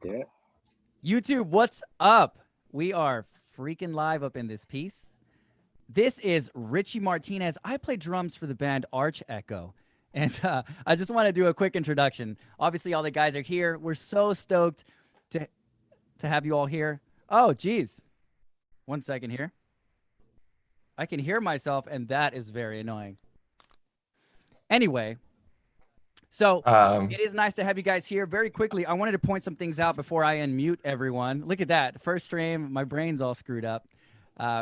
Yeah. YouTube, what's up? We are freaking live up in this piece. This is Richie Martinez. I play drums for the band Arch Echo. And I just want to do a quick introduction. Obviously, all the guys are here. We're so stoked to have you all here. Oh, geez. 1 second here. I can hear myself, and that is very annoying. Anyway, so it is nice to have you guys here. Very quickly, I wanted to point some things out before I unmute everyone. Look at that. First stream, my brain's all screwed up.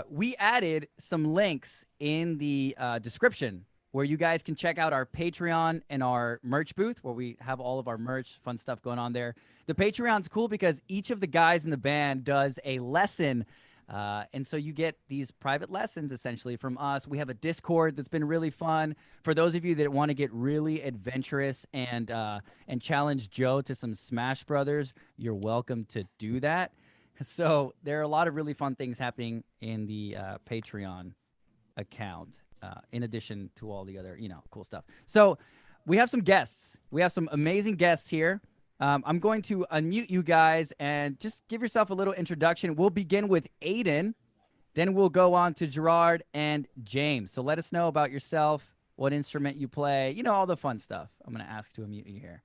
We added some links in the description where you guys can check out our Patreon and our merch booth where we have all of our merch, fun stuff going on there. The Patreon's cool because each of the guys in the band does a lesson. And so you get these private lessons essentially from us. We have a Discord that's been really fun. For those of you that want to get really adventurous and challenge Joe to some Smash Brothers, you're welcome to do that. So there are a lot of really fun things happening in the Patreon account, in addition to all the other, cool stuff. So we have some guests. We have some amazing guests here. I'm going to unmute you guys and just give yourself a little introduction. We'll begin with Aiden. Then we'll go on to Gerard and James. So let us know about yourself, what instrument you play, all the fun stuff. I'm going to ask to unmute you here.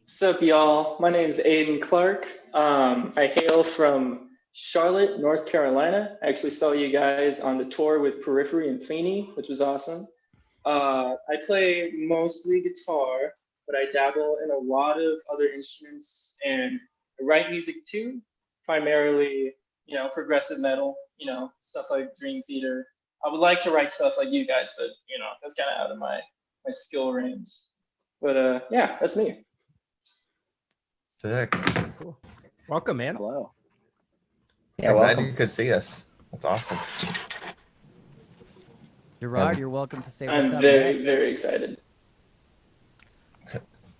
What's up, y'all? My name is Aiden Clark. I hail from Charlotte, North Carolina. I actually saw you guys on the tour with Periphery and Pliny, which was awesome. I play mostly guitar, but I dabble in a lot of other instruments and I write music too, primarily, progressive metal, stuff like Dream Theater. I would like to write stuff like you guys, but, that's kind of out of my skill range. But yeah, that's me. Sick. Cool. Welcome, man. Hello. Yeah, I'm glad you could see us. That's awesome. Gerard, you're welcome to say what's I'm up. very, very excited.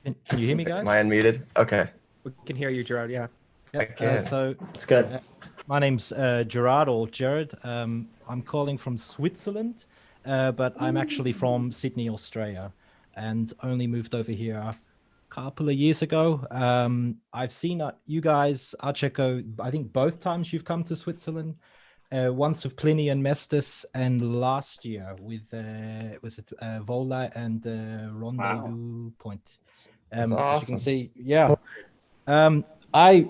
Can you hear me, guys? Am I unmuted? Okay. We can hear you, Gerard. Yeah. I can. So It's good. my name's Gerard or Jared. I'm calling from Switzerland, but I'm actually from Sydney, Australia, and only moved over here a couple of years ago. I've seen you guys, Archeco, I think both times you've come to Switzerland. Once with Pliny and Mestis, and last year with was it Vola and Rendezvous Point. That's As you awesome. can see, yeah. I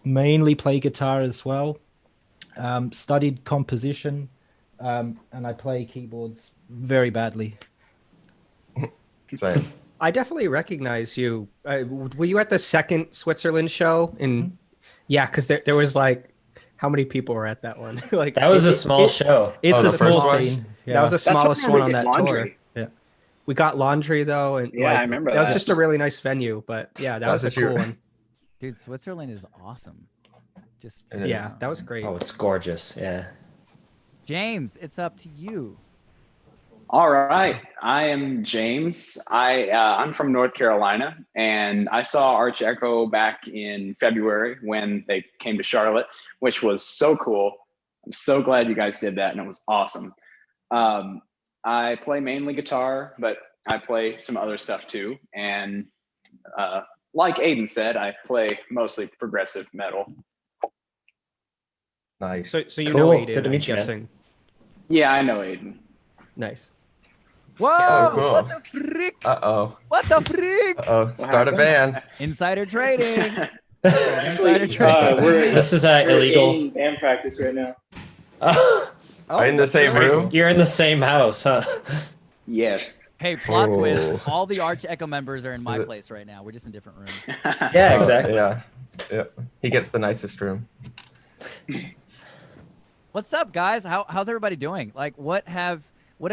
mainly play guitar as well. Studied composition, and I play keyboards very badly. Same. I definitely recognize you. Were you at the second Switzerland show? Yeah, because there was like, how many people were at that one? Like That was a small show. It's the a small first one? scene. Yeah. That was the That's smallest where we one on did that laundry. tour. Yeah. We got laundry though, and Yeah, I remember that was that. just a really nice venue. But yeah, that was a That's what you- cool one. Dude, Switzerland is awesome. Just It is. Yeah, that was great. Oh, it's gorgeous. Yeah. James, it's up to you. All right, I am James. I'm from North Carolina, and I saw Arch Echo back in February when they came to Charlotte, which was so cool. I'm so glad you guys did that, and it was awesome. I play mainly guitar, but I play some other stuff too. And like Aiden said, I play mostly progressive metal. Nice. So you Cool. know Aiden, Good to I'm meet you, man. guessing. Yeah, I know Aiden. Nice. Whoa! Oh, cool. What the frick? Uh-oh. What the frick? Uh-oh. Start a band. Insider trading. Actually, Insider trading. This is we're illegal. in band practice right now. Are you in the same room? You're in the same house, huh? Yes. Hey, plot Oh. twist. All the Arch Echo members are in my place right now. We're just in different rooms. Yeah, Oh, exactly. Yeah. He gets the nicest room. What's up, guys? How's everybody doing? Like, what have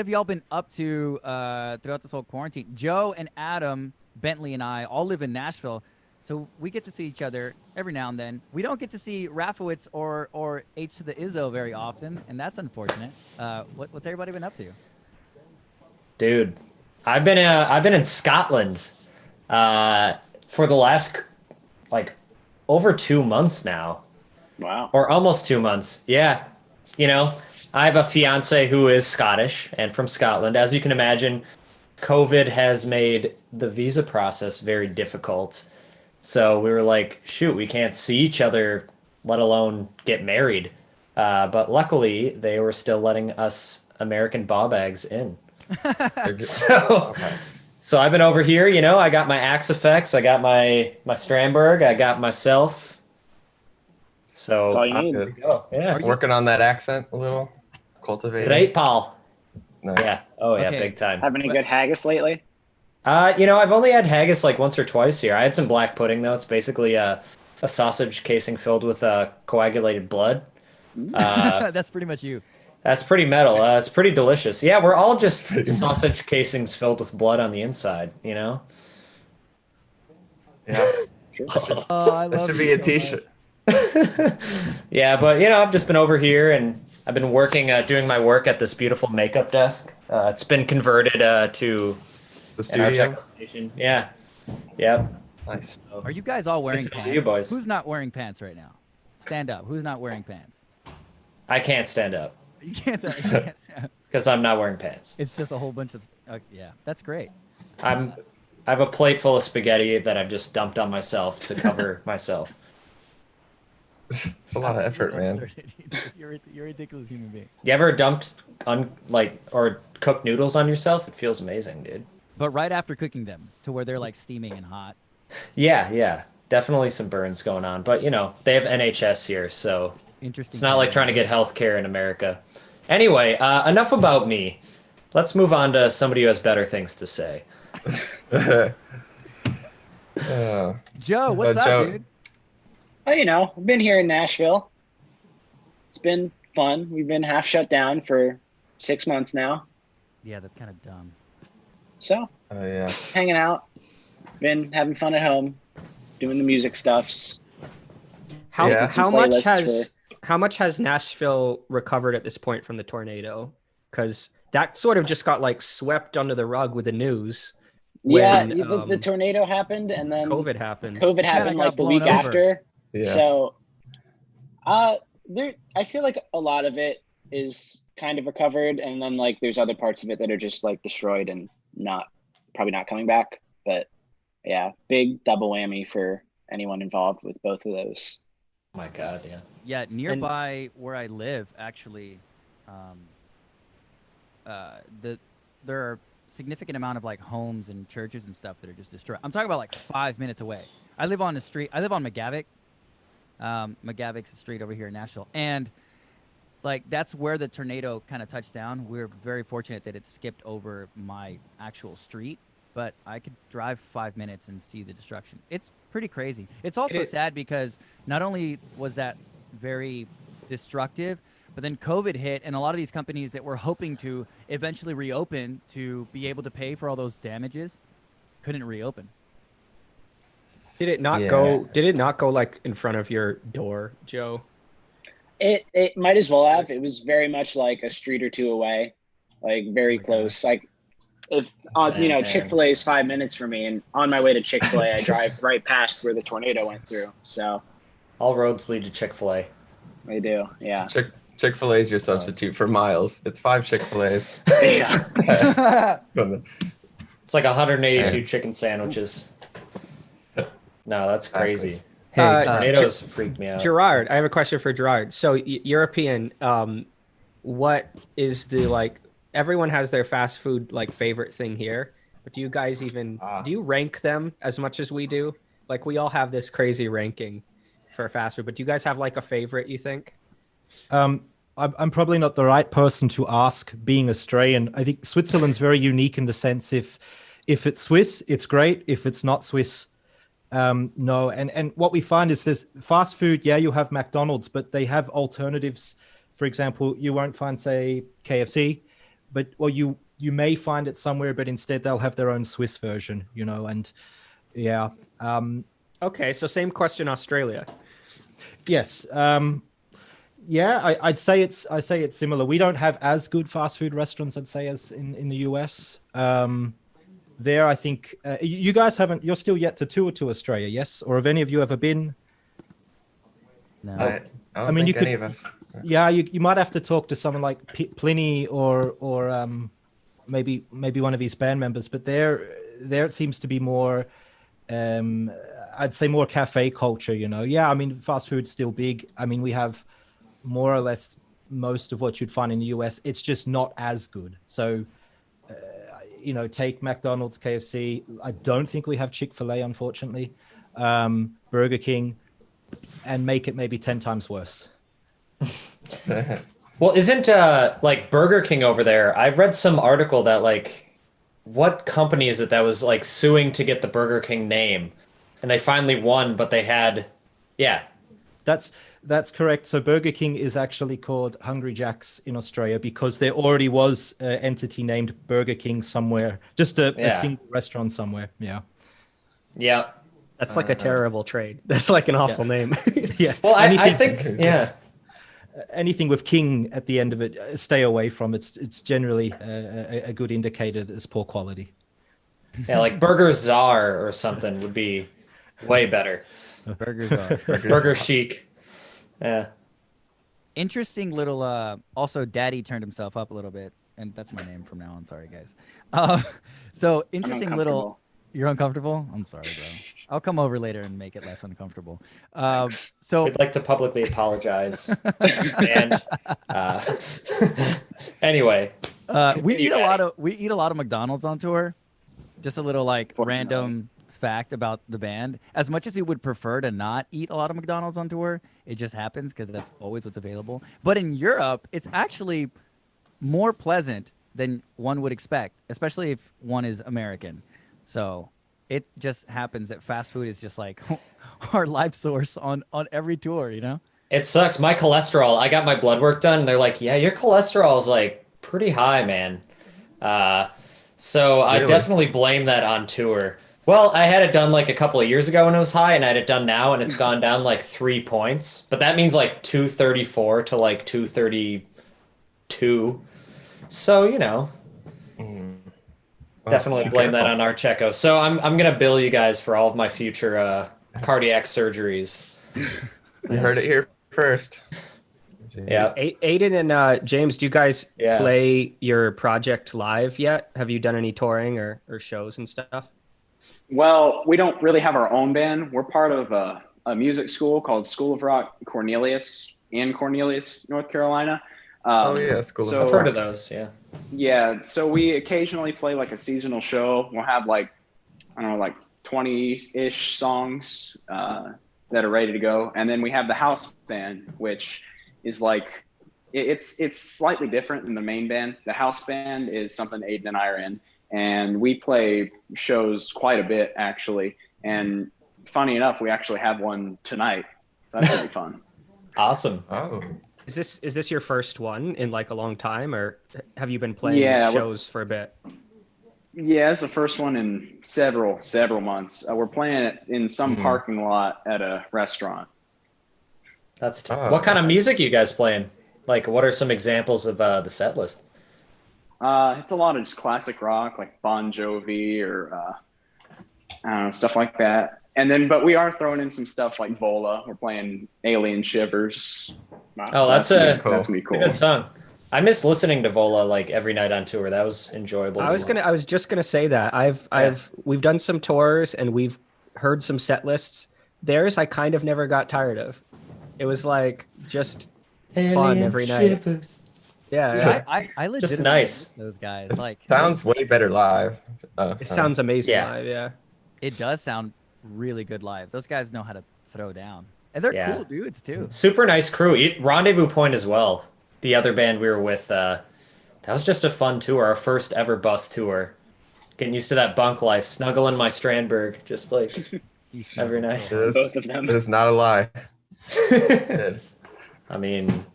y'all been up to throughout this whole quarantine? Joe and Adam, Bentley, and I all live in Nashville, so we get to see each other every now and then. We don't get to see Rafowitz or H to the Izzo very often, and that's unfortunate. What's everybody been up to? Dude, I've been in Scotland for the last like over 2 months now. Wow. Or almost 2 months. Yeah. I have a fiance who is Scottish and from Scotland. As you can imagine, COVID has made the visa process very difficult. So we were like, shoot, we can't see each other, let alone get married. But luckily, they were still letting us American ball bags in. So, Okay. so I've been over here. I got my Axe effects, I got my Strandberg, I got myself. That's all So you need. Good. go. Yeah. Are you- Working on that accent a little. Cultivating. Great, Paul. Nice. Yeah. Oh yeah, Okay. big time. Have any good haggis lately? I've only had haggis like once or twice here. I had some black pudding though. It's basically a sausage casing filled with coagulated blood. That's pretty much you. That's pretty metal. It's pretty delicious. Yeah, we're all just sausage casings filled with blood on the inside. Yeah. Oh, I That love should you be a so t-shirt. Yeah, but I've just been over here and I've been working, doing my work at this beautiful makeup desk. It's been converted to The an art studio. station. Yeah. Yep. Nice. Are you guys all wearing Listen to pants? you boys. Who's not wearing pants right now? Stand up. Who's not wearing pants? I can't stand up You can't. You can't stand up. because I'm not wearing pants. It's just a whole bunch of. Yeah, that's great. I have a plate full of spaghetti that I've just dumped on myself to cover myself. It's a lot of effort, Absolute man. absurdity. You're a ridiculous human being. You ever dumped or cooked noodles on yourself? It feels amazing, dude. But right after cooking them to where they're like steaming and hot. Yeah. Definitely some burns going on. But they have NHS here, so Interesting. it's not like trying to get health care in America. Anyway, enough about me. Let's move on to somebody who has better things to say. Joe, what's up, Joe. dude? Oh, I've been here in Nashville. It's been fun. We've been half shut down for 6 months now. Yeah, that's kind of dumb. So Oh yeah. hanging out, been having fun at home, doing the music stuffs. How Yeah. how Some much playlists has Nashville recovered at this point from the tornado? Because that sort of just got like swept under the rug with the news. Yeah, when, the tornado happened, and then COVID happened. COVID happened got like the blown week over. after. Yeah. So, I feel like a lot of it is kind of recovered, and then like there's other parts of it that are just like destroyed and probably not coming back. But yeah, big double whammy for anyone involved with both of those. Oh my God, yeah. Yeah, nearby where I live, actually, there are significant amount of like homes and churches and stuff that are just destroyed. I'm talking about like 5 minutes away. I live on the street. I live on McGavick. McGavick's a street over here in Nashville, and like that's where the tornado kind of touched down. We're very fortunate that it skipped over my actual street, but I could drive 5 minutes and see the destruction. It's pretty crazy. It's also sad because not only was that very destructive, but then COVID hit, and a lot of these companies that were hoping to eventually reopen to be able to pay for all those damages couldn't reopen. Did it not Yeah. go? Did it not go like in front of your door, Joe? It might as well have. It was very much like a street or two away, like very close. Like if Man. Chick-fil-A is 5 minutes from me, and on my way to Chick-fil-A, I drive right past where the tornado went through. So All roads lead to Chick-fil-A. they do, yeah. Chick-fil-A is your substitute for miles. It's 5 Chick-fil-A's. Yeah. It's like 182 chicken sandwiches. No, that's crazy. Hey, Tornadoes freaked me out. Gerard, I have a question for Gerard. So European, what is the like? Everyone has their fast food like favorite thing here, but do you guys even do you rank them as much as we do? Like we all have this crazy ranking for fast food, but do you guys have like a favorite? You think? I'm probably not the right person to ask, being Australian. I think Switzerland's very unique in the sense if it's Swiss, it's great. If it's not Swiss, no. And what we find is there's fast food. Yeah, you have McDonald's, but they have alternatives. For example, you won't find, say, KFC, but you may find it somewhere, but instead they'll have their own Swiss version, and yeah. Okay, so same question, Australia. Yes. Yeah, I'd say it's similar. We don't have as good fast food restaurants, I'd say, as in the US. There, I think you guys haven't. You're still yet to tour to Australia, yes? Or have any of you ever been? No. I don't I mean, think you any could- of us. Yeah, you might have to talk to someone like Pliny or maybe one of his band members. But there it seems to be more. I'd say more cafe culture, you know. Yeah, I mean, fast food's still big. I mean, we have more or less most of what you'd find in the US. It's just not as good. So, you know, take McDonald's, KFC. I don't think we have Chick-fil-A, unfortunately. Burger King, and make it maybe 10 times worse. Well, isn't like Burger King over there? I read some article that like what company is it that was like suing to get the Burger King name, and they finally won, but they had, yeah. That's correct. So Burger King is actually called Hungry Jack's in Australia because there already was an entity named Burger King somewhere, just a single restaurant somewhere. Yeah. Yeah. That's like a terrible trade. That's like an awful name. Yeah. Well, I think, yeah. Anything with King at the end of it, stay away from. It's generally a good indicator that it's poor quality. Yeah, like Burger Czar or something would be way better. Burgers are. Burger Chic. Yeah. Interesting little. Also, Daddy turned himself up a little bit, and that's my name from now on. Sorry, guys. So interesting little. You're uncomfortable? I'm sorry, bro. I'll come over later and make it less uncomfortable. So we'd like to publicly apologize. And anyway, we eat a lot of McDonald's on tour. Just a little like random fact about the band. As much as we would prefer to not eat a lot of McDonald's on tour, it just happens because that's always what's available. But in Europe, it's actually more pleasant than one would expect, especially if one is American. So it just happens that fast food is just like our life source on every tour, you know? It sucks. My cholesterol, I got my blood work done. And they're like, yeah, your cholesterol is like pretty high, man. So I definitely blame that on tour. Well, I had it done like a couple of years ago when it was high, and I had it done now and it's gone down like 3 points. But that means like 234 to like 232. So, you know. Definitely blame that on our Checo. So I'm gonna bill you guys for all of my future cardiac surgeries. You heard it here first. Yeah. Aiden and James, do you guys play your project live yet? Have you done any touring or shows and stuff? Well, we don't really have our own band. We're part of a music school called School of Rock Cornelius in Cornelius, North Carolina. School of Rock. I've heard of those, yeah. Yeah, so we occasionally play like a seasonal show. We'll have like, I don't know, like 20-ish songs that are ready to go. And then we have the house band, which is like, it's slightly different than the main band. The house band is something Aiden and I are in. And we play shows quite a bit, actually. And funny enough, we actually have one tonight. So that's going to be fun. Awesome. Oh. Is this your first one in like a long time, or have you been playing shows for a bit? Yeah, it's the first one in several months. We're playing it in some parking lot at a restaurant. That's what kind of music are you guys playing? Like, what are some examples of the set list? It's a lot of just classic rock, like Bon Jovi or I don't know, stuff like that. And then, but we are throwing in some stuff like Vola. We're playing Alien Shivers. Oh, that's gonna be cool. A good song. I miss listening to Vola like every night on tour. That was enjoyable. I was just gonna say that we've done some tours and we've heard some set lists. Theirs I kind of never got tired of. It was like just fun every night. Yeah. I legitimately just nice. Those guys like sounds way better live. It sounds amazing live. Yeah. It does sound really good live. Those guys know how to throw down, and they're cool dudes too. Super nice crew. Rendezvous Point as well. The other band we were with. That was just a fun tour. Our first ever bus tour. Getting used to that bunk life. Snuggling my Strandberg, just like every night. Both of them. It is not a lie. I mean,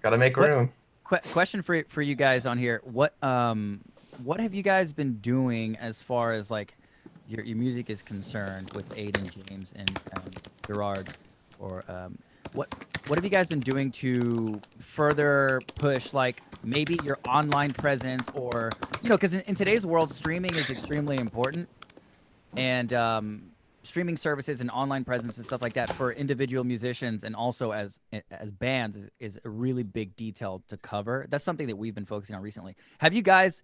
gotta make room. Question for you guys on here. What have you guys been doing as far as like your music is concerned with Aiden, James, and Gerard? Or what have you guys been doing to further push like maybe your online presence, or because in today's world streaming is extremely important, and streaming services and online presence and stuff like that for individual musicians and also as bands is a really big detail to cover. That's something that we've been focusing on recently. Have you guys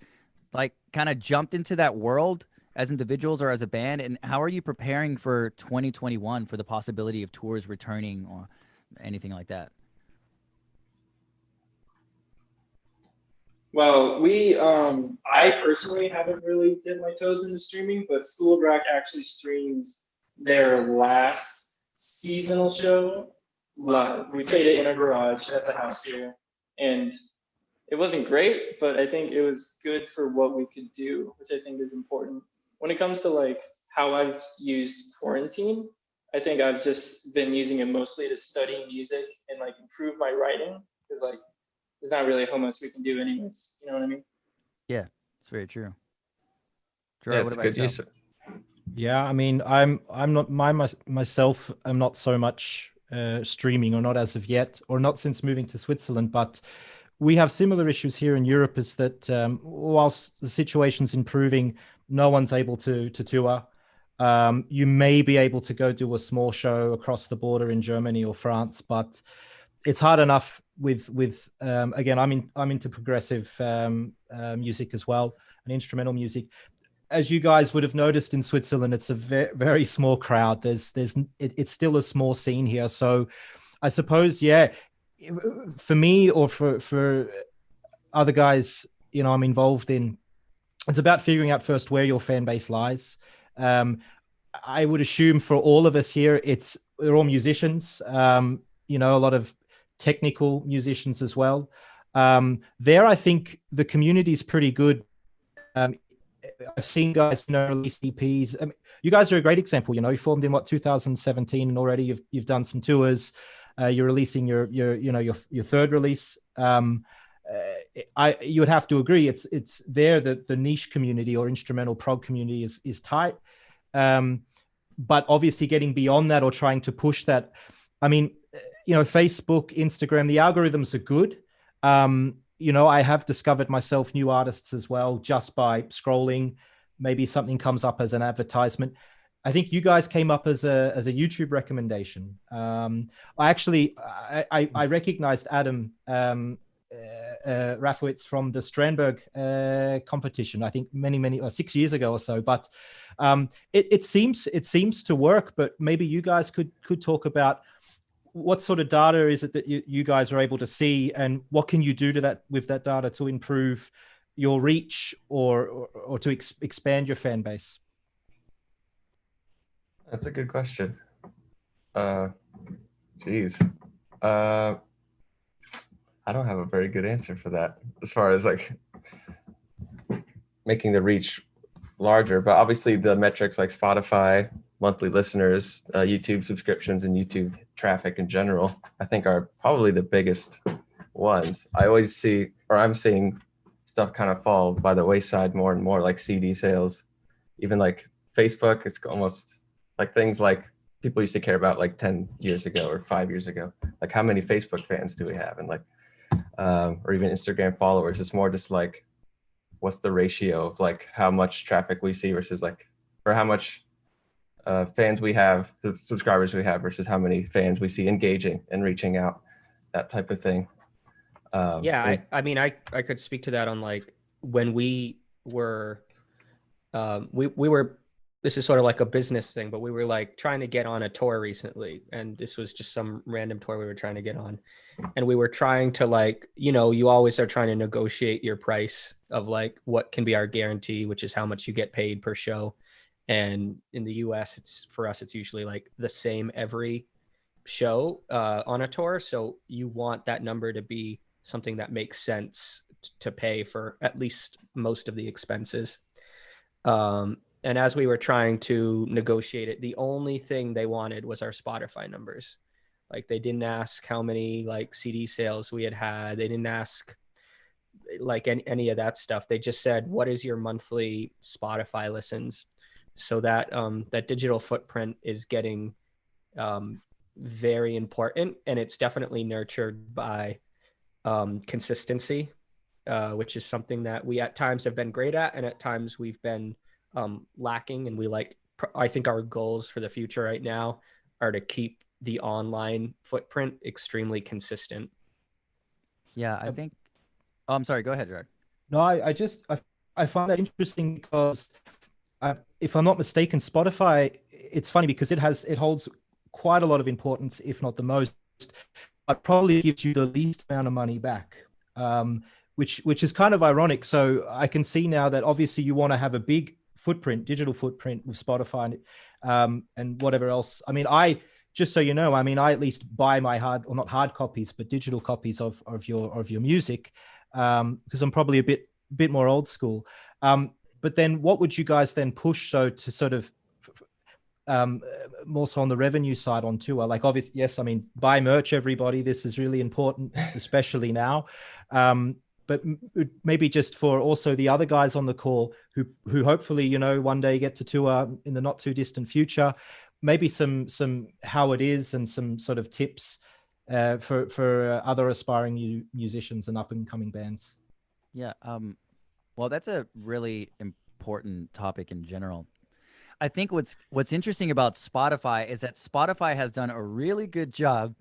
like kind of jumped into that world as individuals or as a band? And how are you preparing for 2021 for the possibility of tours returning or anything like that? Well, I personally haven't really dipped my toes into streaming, but School of Rock actually streamed their last seasonal show live. We played it in a garage at the house here, and it wasn't great, but I think it was good for what we could do, which I think is important. When it comes to like how I've used quarantine, I think I've just been using it mostly to study music and like improve my writing, because like there's not really how much we can do anyways. You know what I mean? Yeah, it's very true. Yeah, Gerard, what it's about good yourself? use. Yeah, I mean, I'm not myself. I'm not so much streaming, or not as of yet, or not since moving to Switzerland. But we have similar issues here in Europe. Is that whilst the situation's improving, no one's able to tour. You may be able to go do a small show across the border in Germany or France, but it's hard enough with again. I'm into progressive music as well, and instrumental music. As you guys would have noticed in Switzerland, it's a very small crowd. It's still a small scene here. So I suppose, yeah, for me or for other guys, I'm involved in, it's about figuring out first where your fan base lies. I would assume for all of us here, we're all musicians, a lot of technical musicians as well. There, I think the community is pretty good. I've seen guys, release EPs. I mean, you guys are a great example. You formed in 2017, and already you've done some tours. You're releasing your third release. You would have to agree. It's there that the niche community or instrumental prog community is tight. But obviously, getting beyond that or trying to push that. I mean, Facebook, Instagram, the algorithms are good. I have discovered myself new artists as well just by scrolling. Maybe something comes up as an advertisement. I think you guys came up as a YouTube recommendation. I recognized Adam Rafowitz from the Strandberg competition. I think many 6 years ago or so. But it seems to work. But maybe you guys could talk about what sort of data is it that you guys are able to see, and what can you do with that data to improve your reach or to expand your fan base? That's a good question. Geez. I don't have a very good answer for that as far as like making the reach larger, but obviously the metrics like Spotify, monthly listeners, YouTube subscriptions, and YouTube traffic in general, I think are probably the biggest ones. I'm seeing stuff kind of fall by the wayside more and more, like CD sales, even like Facebook. It's almost like things like people used to care about like 10 years ago or 5 years ago, like how many Facebook fans do we have, and like or even Instagram followers. It's more just like what's the ratio of like how much traffic we see versus like, or how much fans we have, subscribers we have versus how many fans we see engaging and reaching out, that type of thing. I mean, I could speak to that on like when we were, we were, this is sort of like a business thing, but we were like trying to get on a tour recently. And this was just some random tour we were trying to get on. And we were trying to like, you always are trying to negotiate your price of like what can be our guarantee, which is how much you get paid per show. And in the US, for us, it's usually like the same every show on a tour. So you want that number to be something that makes sense to pay for at least most of the expenses. And as we were trying to negotiate it, the only thing they wanted was our Spotify numbers. Like they didn't ask how many like CD sales we had. They didn't ask like any of that stuff. They just said, what is your monthly Spotify listens? So that that digital footprint is getting very important, and it's definitely nurtured by consistency, which is something that we at times have been great at, and at times we've been lacking. And I think our goals for the future right now are to keep the online footprint extremely consistent. Yeah, I think. Oh, I'm sorry. Go ahead, Gerard. No, I find that interesting because if I'm not mistaken, Spotify, it's funny because it holds quite a lot of importance, if not the most, but probably gives you the least amount of money back, which is kind of ironic. So I can see now that obviously you want to have a big footprint, digital footprint with Spotify, and whatever else. I mean, just so you know, I mean, I at least buy my or not hard copies, but digital copies of your music, because I'm probably a bit more old school. But then what would you guys then push so to sort of more so on the revenue side on tour? Like, obviously, yes, I mean, buy merch, everybody. This is really important, especially now. But maybe just for also the other guys on the call who hopefully, you know, one day get to tour in the not too distant future, maybe some how it is and some sort of tips for other aspiring musicians and up and coming bands. Yeah. Well, that's a really important topic in general. I think what's interesting about Spotify is that Spotify has done a really good job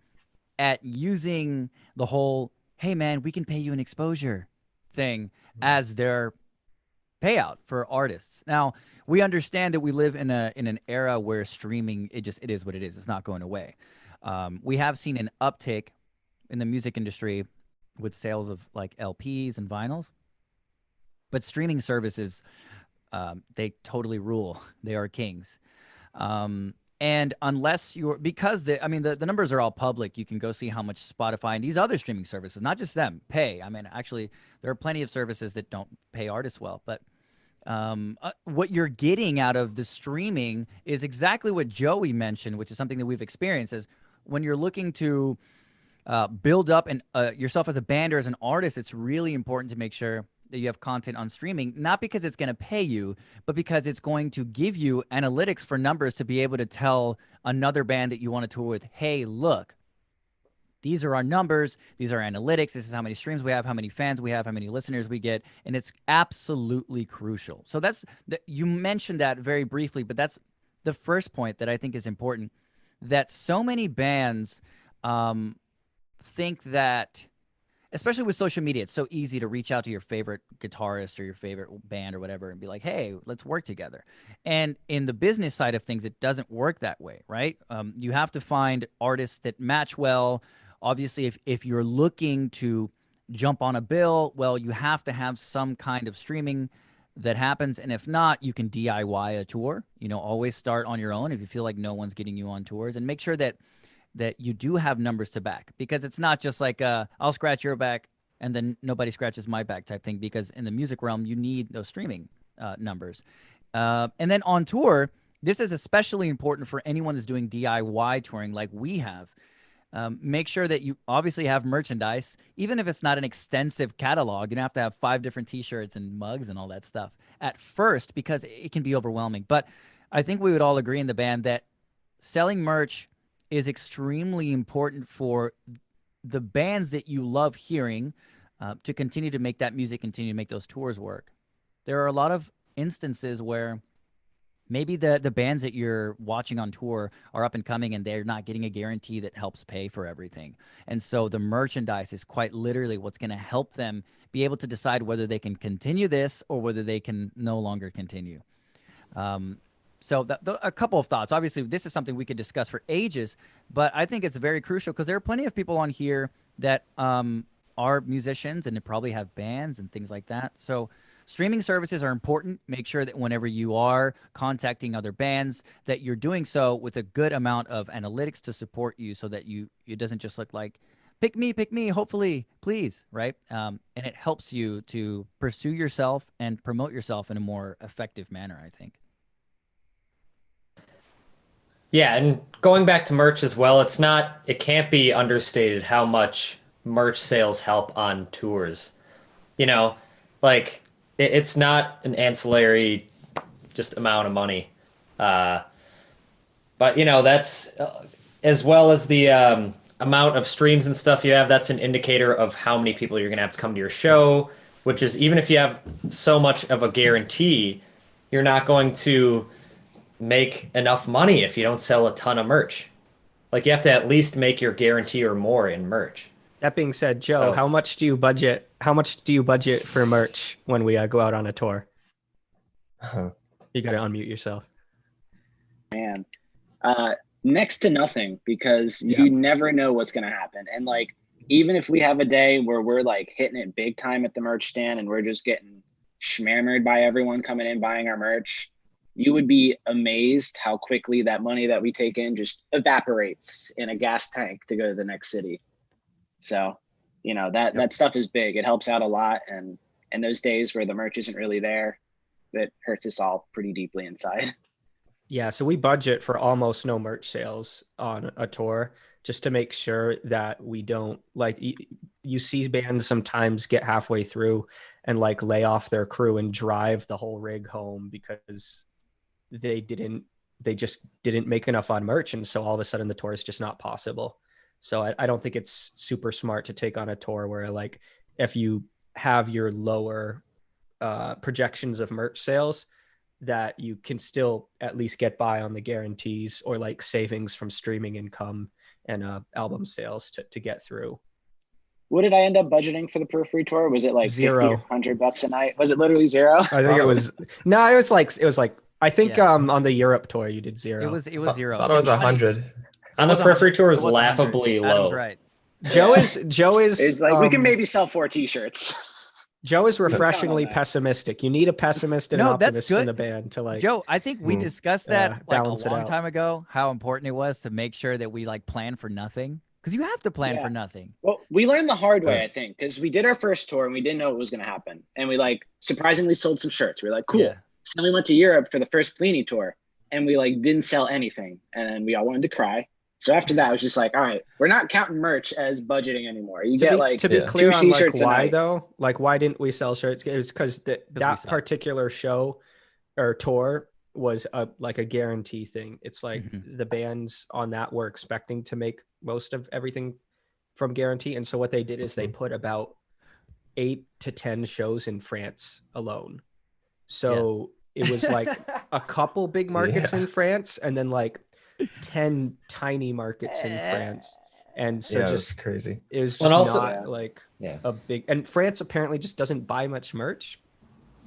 at using the whole, hey man, we can pay you an exposure thing as their payout for artists. Now, we understand that we live in an era where streaming, it is what it is. It's not going away. We have seen an uptick in the music industry with sales of like LPs and vinyls. But streaming services, they totally rule. They are kings. And unless because the numbers are all public, you can go see how much Spotify and these other streaming services, not just them, pay. I mean, actually, there are plenty of services that don't pay artists well. But what you're getting out of the streaming is exactly what Joey mentioned, which is something that we've experienced, is when you're looking to build up yourself as a band or as an artist, it's really important to make sure that you have content on streaming, not because it's going to pay you, but because it's going to give you analytics for numbers to be able to tell another band that you want to tour with, hey, look, these are our numbers. These are analytics. This is how many streams we have, how many fans we have, how many listeners we get. And it's absolutely crucial. So you mentioned that very briefly, but that's the first point that I think is important, that so many bands think that, especially with social media, it's so easy to reach out to your favorite guitarist or your favorite band or whatever and be like, hey, let's work together. And in the business side of things, it doesn't work that way, right? You have to find artists that match well. Obviously, if you're looking to jump on a bill, well, you have to have some kind of streaming that happens. And if not, you can DIY a tour. You know, always start on your own if you feel like no one's getting you on tours, and make sure that you do have numbers to back, because it's not just like I'll scratch your back and then nobody scratches my back type thing, because in the music realm, you need those streaming numbers. And then on tour, this is especially important for anyone that's doing DIY touring like we have. Make sure that you obviously have merchandise, even if it's not an extensive catalog. You don't have to have 5 different t-shirts and mugs and all that stuff at first, because it can be overwhelming. But I think we would all agree in the band that selling merch is extremely important for the bands that you love hearing to continue to make that music, continue to make those tours work. There are a lot of instances where maybe the bands that you're watching on tour are up and coming and they're not getting a guarantee that helps pay for everything. And so the merchandise is quite literally what's going to help them be able to decide whether they can continue this or whether they can no longer continue. So a couple of thoughts. Obviously, this is something we could discuss for ages, but I think it's very crucial because there are plenty of people on here that are musicians and probably have bands and things like that. So streaming services are important. Make sure that whenever you are contacting other bands, that you're doing so with a good amount of analytics to support you, so that it doesn't just look like, pick me, hopefully, please, right? And it helps you to pursue yourself and promote yourself in a more effective manner, I think. Yeah, and going back to merch as well, it can't be understated how much merch sales help on tours. You know, like it's not an ancillary just amount of money. But you know, that's as well as the amount of streams and stuff you have, that's an indicator of how many people you're going to have to come to your show, which is, even if you have so much of a guarantee, you're not going to make enough money if you don't sell a ton of merch. Like, you have to at least make your guarantee or more in merch. That being said, Joe, how much do you budget? How much do you budget for merch when we go out on a tour? Yeah, You got to unmute yourself. Man, next to nothing, because you never know what's going to happen. And like, even if we have a day where we're like hitting it big time at the merch stand and we're just getting schmammered by everyone coming in buying our merch, you would be amazed how quickly that money that we take in just evaporates in a gas tank to go to the next city. So, you know, that stuff is big. It helps out a lot. And those days where the merch isn't really there, that hurts us all pretty deeply inside. Yeah, so we budget for almost no merch sales on a tour just to make sure that we don't, like, you see bands sometimes get halfway through and like lay off their crew and drive the whole rig home because they just didn't make enough on merch. And so all of a sudden the tour is just not possible. So I don't think it's super smart to take on a tour where, like, if you have your lower projections of merch sales, that you can still at least get by on the guarantees or like savings from streaming income and album sales to get through. What did I end up budgeting for the Periphery tour? Was it like $0? $50 a night? Was it literally $0? I think it was I think on the Europe tour you did $0. It was $0. I thought it was 100. On the Periphery tour is 100. laughably low. Adam's right. Joe is It's like we can maybe sell 4 t-shirts. Joe is refreshingly pessimistic. You need a pessimist and an optimist in the band to like. Joe, I think we discussed that like a long out. time ago, how important it was to make sure that we like plan for nothing. Because you have to plan for nothing. Well, we learned the hard way, I think, because we did our first tour and we didn't know what was going to happen. And we like surprisingly sold some shirts. We were like, cool. Yeah. So then we went to Europe for the first Pliny tour and we like didn't sell anything. And we all wanted to cry. So after that, I was just like, all right, we're not counting merch as budgeting anymore. You get like to be clear 2 on like t-shirts a why night. though, like why didn't we sell shirts? It was because that particular show or tour was like a guarantee thing. It's like the bands on that were expecting to make most of everything from guarantee, and so what they did is they put about 8 to 10 shows in France alone. So it was like a couple big markets in France, and then like 10 tiny markets in France. And so just crazy. It was just also, not like a big, and France apparently just doesn't buy much merch,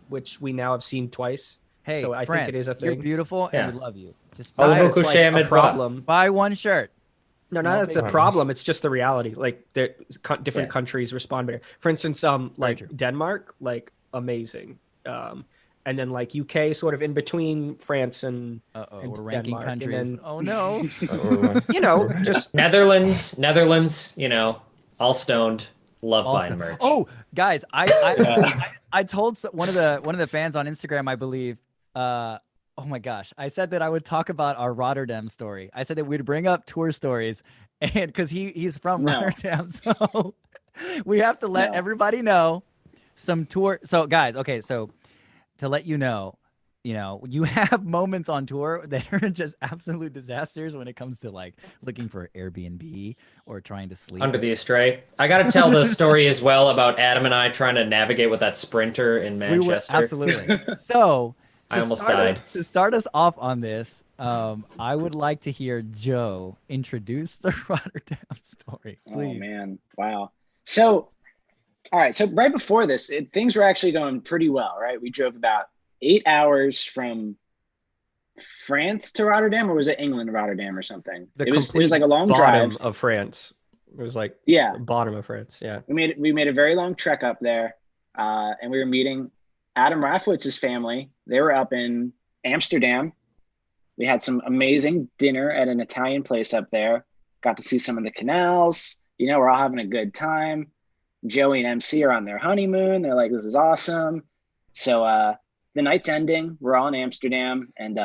which we now have seen twice. Hey, so I France, think it is a thing. You're beautiful and we love you. Just buy it's like a problem. Buy one shirt. No, that's a problem. It's just the reality. Like different countries respond better. For instance, like Denmark, like amazing. And then like UK sort of in between France and we're ranking Denmark. countries. Then, oh no. You know, just Netherlands, you know, all stoned, love buying merch. Oh, guys, I told one of the fans on Instagram, I believe, oh my gosh, I said that I would talk about our Rotterdam story. I said that we'd bring up tour stories, and because he's from Rotterdam, so we have to let everybody know some tour. So guys, okay, so to let you know, you have moments on tour that are just absolute disasters when it comes to like looking for Airbnb or trying to sleep. Under the Astray. I got to tell the story as well about Adam and I trying to navigate with that Sprinter in Manchester. Absolutely. So I almost died. To start us off on this, I would like to hear Joe introduce the Rotterdam story, please. Oh man, wow. So, all right. So right before this, things were actually going pretty well, right? We drove about 8 hours from France to Rotterdam, or was it England to Rotterdam or something? It was like a long drive of France. It was like bottom of France. Yeah. We made a very long trek up there, and we were meeting Adam Rafowitz's family. They were up in Amsterdam. We had some amazing dinner at an Italian place up there. Got to see some of the canals. You know, we're all having a good time. Joey and MC are on their honeymoon. They're like, this is awesome. So the night's ending. We're all in Amsterdam. And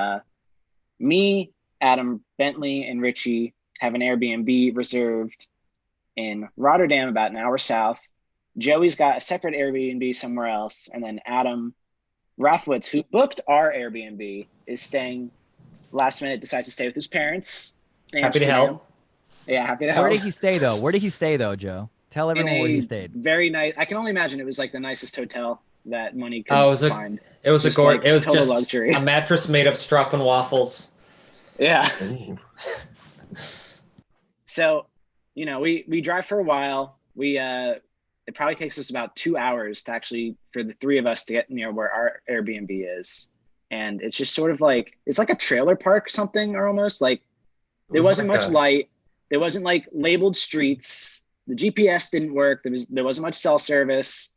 me, Adam, Bentley, and Richie have an Airbnb reserved in Rotterdam, about an hour south. Joey's got a separate Airbnb somewhere else. And then Adam Rathwitz, who booked our Airbnb, is staying last minute, decides to stay with his parents. Happy to help. Yeah, happy to help. Where did he stay though? Joe? Tell everyone where he stayed. Very nice. I can only imagine it was like the nicest hotel that money could find. It was just luxury. A mattress made of Stroppin waffles. Yeah. So, you know, we drive for a while. It probably takes us about 2 hours to actually, for the three of us to get near where our Airbnb is. and it's just sort of like it's like a trailer park something, or almost like there was wasn't like much a- light. There wasn't like labeled streets. The GPS didn't work. There wasn't much cell service,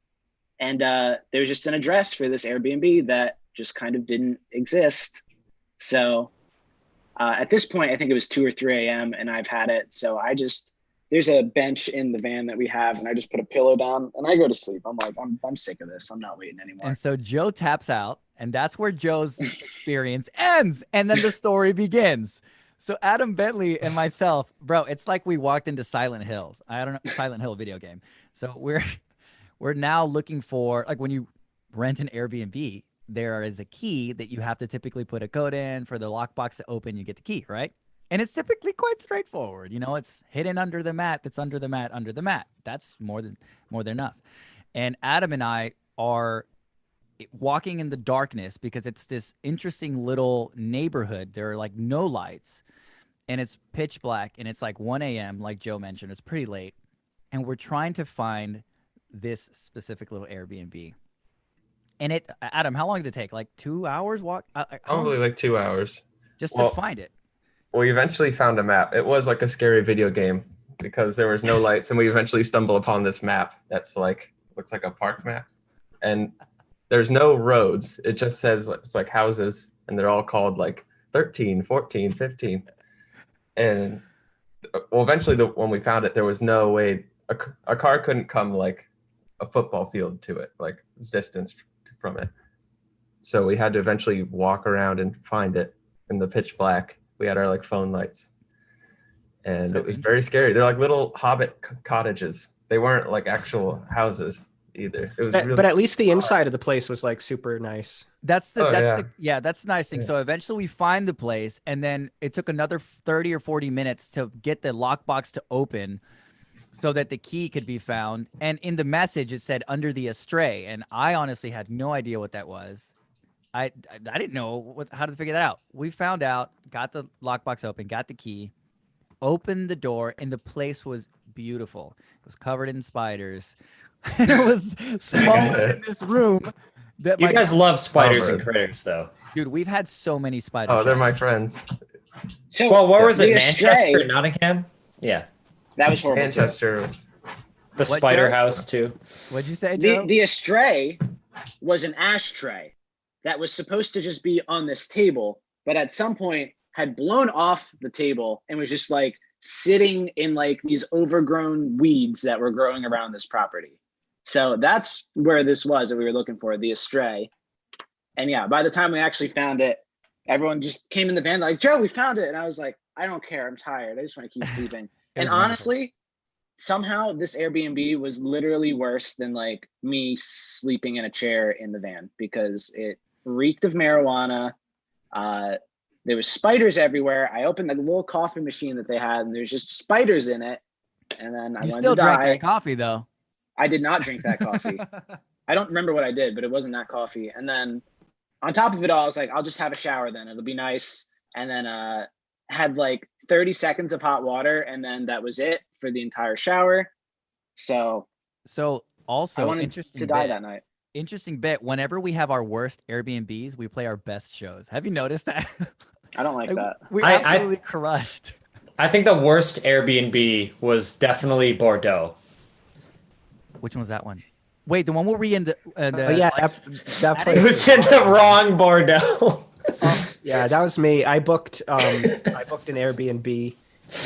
and there was just an address for this Airbnb that just kind of didn't exist. So at this point, I think it was 2 or 3 a.m. and I've had it. So there's a bench in the van that we have, and I just put a pillow down and I go to sleep. I'm like, I'm sick of this. I'm not waiting anymore. And so Joe taps out, and that's where Joe's experience ends. And then the story begins. So Adam Bentley and myself, bro, it's like we walked into Silent Hills. I don't know, Silent Hill video game. So we're now looking for, like, when you rent an Airbnb, there is a key that you have to typically put a code in for the lockbox to open. You get the key, right? And it's typically quite straightforward. You know, it's hidden under the mat. That's under the mat, under the mat. That's more than enough. And Adam and I are walking in the darkness because it's this interesting little neighborhood. There are like no lights, and it's pitch black, and it's like 1 a.m. like Joe mentioned. It's pretty late, and we're trying to find this specific little Airbnb. And Adam, how long did it take? Like 2 hours walk? Probably like 2 hours. Just to find it. We eventually found a map. It was like a scary video game because there was no lights, and we eventually stumbled upon this map that's like looks like a park map, and there's no roads. It just says it's like houses, and they're all called like 13, 14, 15. And well, eventually when we found it, there was no way a car couldn't come like a football field to it, like distance from it. So we had to eventually walk around and find it in the pitch black. We had our like phone lights, and it was very scary. They're like little hobbit cottages. They weren't like actual houses either. It was but at least the inside of the place was like super nice. That's the nice thing. Yeah. So eventually we find the place, and then it took another 30 or 40 minutes to get the lockbox to open so that the key could be found. And in the message, it said under the astray. And I honestly had no idea what that was. I didn't know how to figure that out. We found out, got the lockbox open, got the key, opened the door, and the place was beautiful. It was covered in spiders. It was small in this room. That you guys love spiders and critters, though. Dude, we've had so many spiders. Oh, they're my friends. So, well, what was it? Astray, Manchester, Nottingham? Yeah. That was horrible. Manchester was the spider house too. What'd you say, Joe? The astray was an ashtray that was supposed to just be on this table, but at some point had blown off the table and was just like sitting in like these overgrown weeds that were growing around this property. So that's where this was that we were looking for, the astray. And yeah, by the time we actually found it, everyone just came in the van like, Joe, we found it. And I was like, I don't care. I'm tired. I just want to keep sleeping. And honestly, somehow this Airbnb was literally worse than like me sleeping in a chair in the van because it reeked of marijuana. There was spiders everywhere. I opened the little coffee machine that they had, and there's just spiders in it. And then I you wanted still to drank die. that coffee, though. I did not drink that coffee. I don't remember what I did, but it wasn't that coffee. And then on top of it all, I was like, I'll just have a shower then. It'll be nice. And then had like 30 seconds of hot water, and then that was it for the entire shower. So also I wanted interesting to die bit. that night. Interesting bit. Whenever we have our worst Airbnbs, we play our best shows. Have you noticed that? I don't like that. We absolutely crushed. I think the worst Airbnb was definitely Bordeaux. Which one was that one? Wait, the one where we in the that It was in the wrong Bordeaux. Yeah, that was me. I booked an Airbnb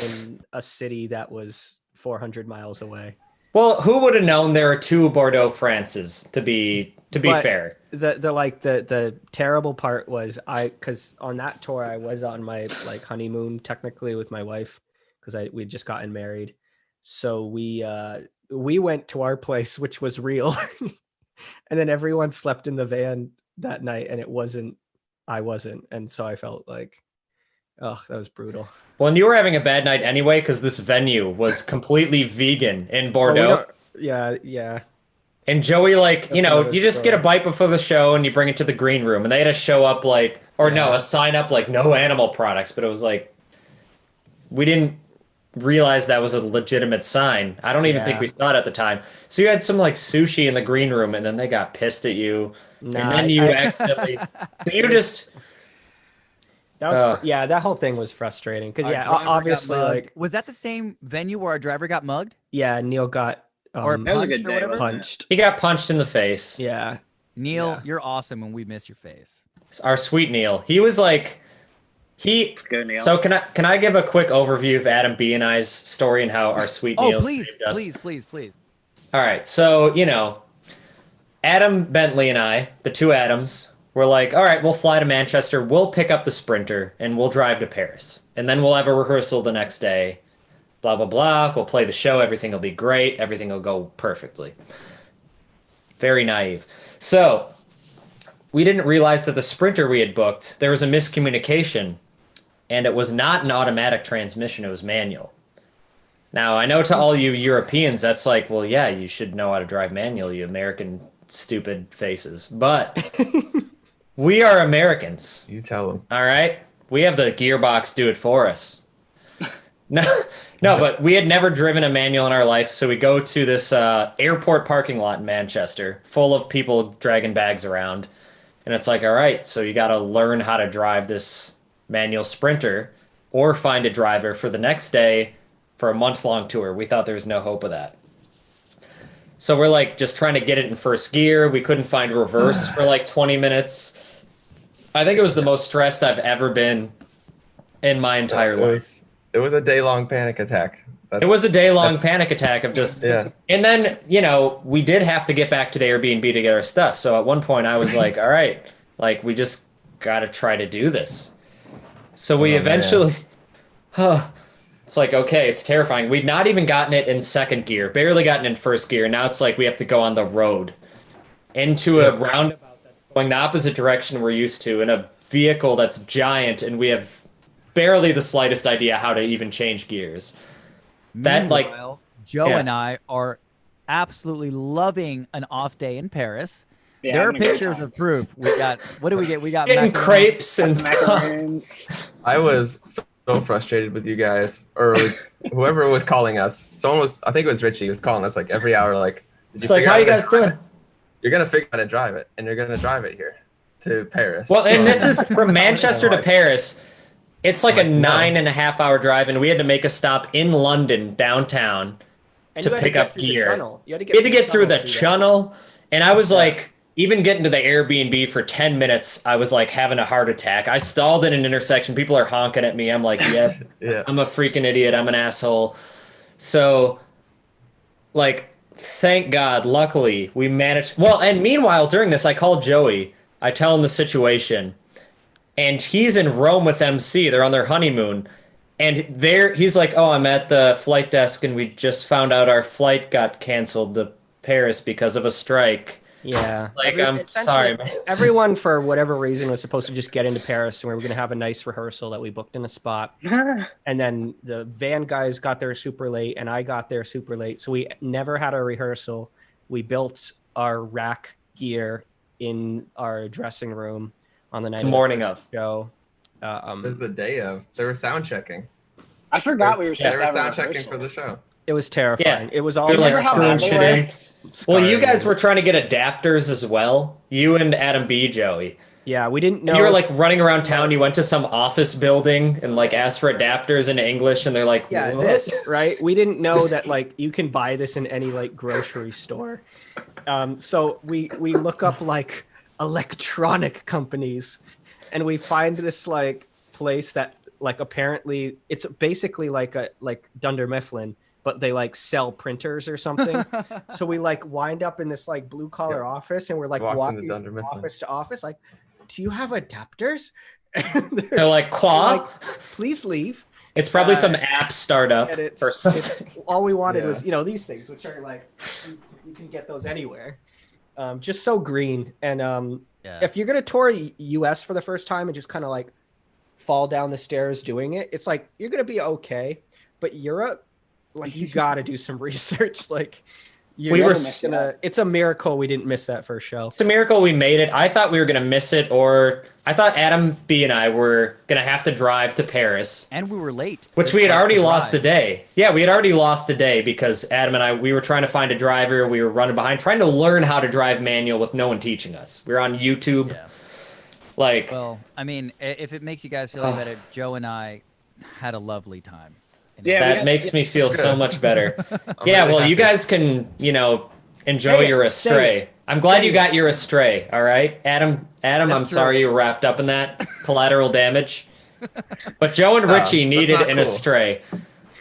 in a city that was 400 miles away. Well, who would have known there are two Bordeaux Frances, to be fair. The terrible part was because on that tour I was on my like honeymoon technically with my wife because we'd just gotten married. So we went to our place, which was real. And then everyone slept in the van that night, and I wasn't. And so I felt like, oh, that was brutal. Well, and you were having a bad night anyway, because this venue was completely vegan in Bordeaux. Yeah. And Joey, like, That's you just get a bite before the show and you bring it to the green room, and they had to show up a sign up like no animal products, but it was like, we didn't realize that was a legitimate sign. I don't even think we saw it at the time. So you had some like sushi in the green room, and then they got pissed at you, Nah, and then you accidentally. So you just. That was yeah, that whole thing was frustrating because Our yeah, driver got obviously mugged. like Was that the same venue where our driver got mugged yeah, Neil got or That was a punched good or day, whatever? wasn't it? punched. He got punched in the face. Yeah, Neil, Yeah. you're awesome, and we miss your face. Our sweet Neil. He was like, he. Let's go, Neil. So can I give a quick overview of Adam B and I's story and how our sweet Oh, Neil please, saved us? please. All right, so Adam Bentley and I, the two Adams, were like, all right, we'll fly to Manchester, we'll pick up the Sprinter, and we'll drive to Paris, and then we'll have a rehearsal the next day. Blah blah blah. We'll play the show. Everything will be great. Everything will go perfectly. Very naive. So we didn't realize that the Sprinter we had booked, there was a miscommunication, and it was not an automatic transmission, it was manual. Now, I know to all you Europeans, that's like, well, yeah, you should know how to drive manual, you American stupid faces. But we are Americans, You tell them. all right? We have the gearbox do it for us. No, but we had never driven a manual in our life, so we go to this airport parking lot in Manchester, full of people dragging bags around. And it's like, all right, so you got to learn how to drive this manual Sprinter or find a driver for the next day for a month-long tour. We thought there was no hope of that. So we're like just trying to get it in first gear. We couldn't find reverse for like 20 minutes. I think it was the most stressed I've ever been in my entire life. It was a day-long panic attack. It was a day-long panic attack of just, Yeah. And then, we did have to get back to the Airbnb to get our stuff. So at one point I was like, all right, like we just got to try to do this. So we eventually, it's like, okay, it's terrifying. We'd not even gotten it in second gear, barely gotten in first gear. Now it's like we have to go on the road into a roundabout that's going the opposite direction we're used to in a vehicle that's giant, and we have barely the slightest idea how to even change gears. That Meanwhile, Joe yeah. and I are absolutely loving an off day in Paris. Yeah, There are having a great pictures time. of proof. We got, what do we get? We got getting macaroni. crepes Got and some macaroons. I was so frustrated with you guys, or whoever was calling us. I think it was Richie, was calling us like every hour, like, did you it's like, figure how out you to guys drive doing? it? You're going to figure out how to drive it, and you're going to drive it here to Paris. Well, and this is from Manchester to Like- Paris. It's like a No. 9.5 hour drive, and we had to make a stop in London downtown And to you had pick get up through the gear. tunnel. You had to We had to get through the tunnel to do that. channel, and I was like, even getting to the Airbnb for 10 minutes, I was like having a heart attack. I stalled in an intersection. People are honking at me. I'm like, yes, Yeah. I'm a freaking idiot. I'm an asshole. So, like, thank God, luckily, we managed. Well, and meanwhile, during this, I called Joey. I tell him the situation. And he's in Rome with MC. They're on their honeymoon. And he's like, oh, I'm at the flight desk, and we just found out our flight got canceled to Paris because of a strike. Yeah. Like, I'm essentially, sorry, man. Everyone, for whatever reason, was supposed to just get into Paris, and we were going to have a nice rehearsal that we booked in a spot. And then the van guys got there super late, and I got there super late. So we never had a rehearsal. We built our rack gear in our dressing room on the night Morning of the of. show. It was the day of. They were sound checking. I forgot we were They supposed were to have a sound checking rehearsal. for the show. It was terrifying. It was all They're like Remember how screwing bad they shit were? in. Well, you guys were trying to get adapters as well. You and Adam B, Joey. Yeah, we didn't know. You were like running around town. You went to some office building and like asked for adapters in English, and they're like, yeah, what? this, right? We didn't know that like you can buy this in any like grocery store. So we look up like electronic companies, and we find this like place that like apparently it's basically like Dunder Mifflin, but they like sell printers or something. So we like wind up in this like blue collar office, and we're like Walked into walking Dunder from Mifflin. office to office, like, do you have adapters? They're like, qua? like, please leave. It's probably some app startup And or something. it's all we wanted Yeah. was these things, which are like you can get those anywhere. Just so green. And Yeah. if you're gonna tour US for the first time and just kind of like fall down the stairs doing it, it's like you're gonna be okay. But Europe, like you got to do some research. Like You're We were just gonna, it's a miracle we didn't miss that first show. It's a miracle we made it. I thought we were going to miss it, or I thought Adam B and I were going to have to drive to Paris. And we were late. Which we had already lost a day. Yeah, we had already lost a day because Adam and I, we were trying to find a driver. We were running behind, trying to learn how to drive manual with no one teaching us. We were on YouTube. Yeah. Like, well, I mean, if it makes you guys feel any better, Joe and I had a lovely time. Yeah, that makes me feel so much better. Yeah, well, you guys can, enjoy your Astray. I'm glad you got your Astray, all right? Adam, I'm sorry you were wrapped up in that collateral damage. But Joe and Richie needed an Astray.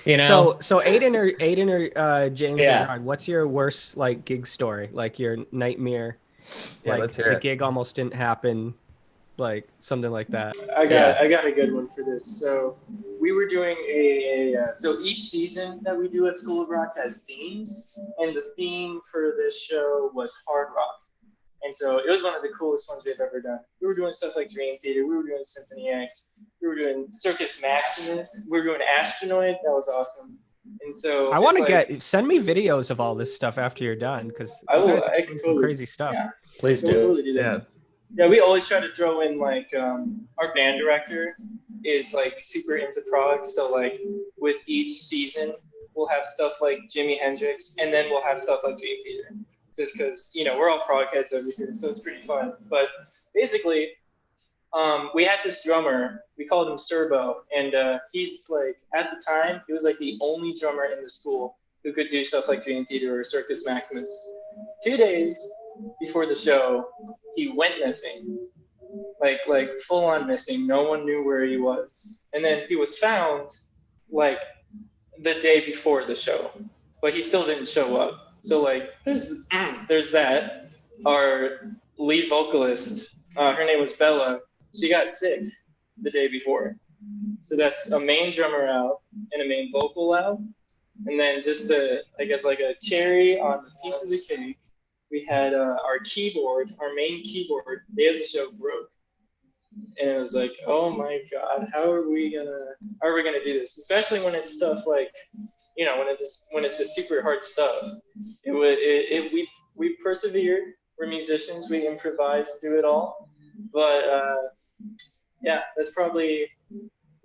So Aiden or James or Gerard, what's your worst gig story? Like your nightmare? Yeah, let's hear the it. gig almost didn't happen, something like that. I got a good one for this. So we were doing so each season that we do at School of Rock has themes, and the theme for this show was hard rock. And so it was one of the coolest ones we've ever done. We were doing stuff like Dream Theater. We were doing Symphony X. We were doing Circus Maximus. We were doing Astronoid. That was awesome. And so I want to send me videos of all this stuff after you're done, because I can totally crazy stuff. Yeah. Please do. Totally do that. Yeah, we always try to throw in our band director is super into prog. So with each season, we'll have stuff like Jimi Hendrix, and then we'll have stuff like Dream Theater. Just because we're all prog heads over here, so it's pretty fun. But basically, we had this drummer. We called him Serbo, and he's at the time he was the only drummer in the school who could do stuff like Dream Theater or Circus Maximus. 2 days before the show, he went missing, like full on missing. No one knew where he was, and then he was found the day before the show, but he still didn't show up. So there's that. Our lead vocalist, her name was Bella. She got sick the day before, so that's a main drummer out and a main vocal out, and then just a cherry on the piece of the cake, we had our keyboard, our main keyboard. Day of the show broke, and it was oh my god, how are we gonna do this? Especially when it's stuff when it's the super hard stuff. We persevered. We're musicians. We improvised through it all. But that's probably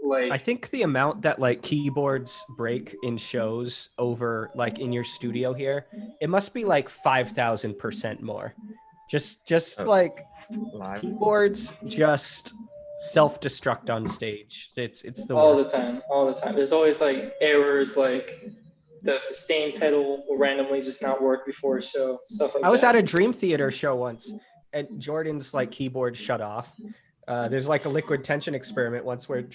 I think the amount that keyboards break in shows over in your studio here, it must be 5,000% more. Just keyboards just self-destruct on stage. It's the worst. All the time. There's always errors, the sustain pedal will randomly just not work before a show, stuff like that. I was at a Dream Theater show once, and Jordan's keyboard shut off. There's a liquid tension experiment once where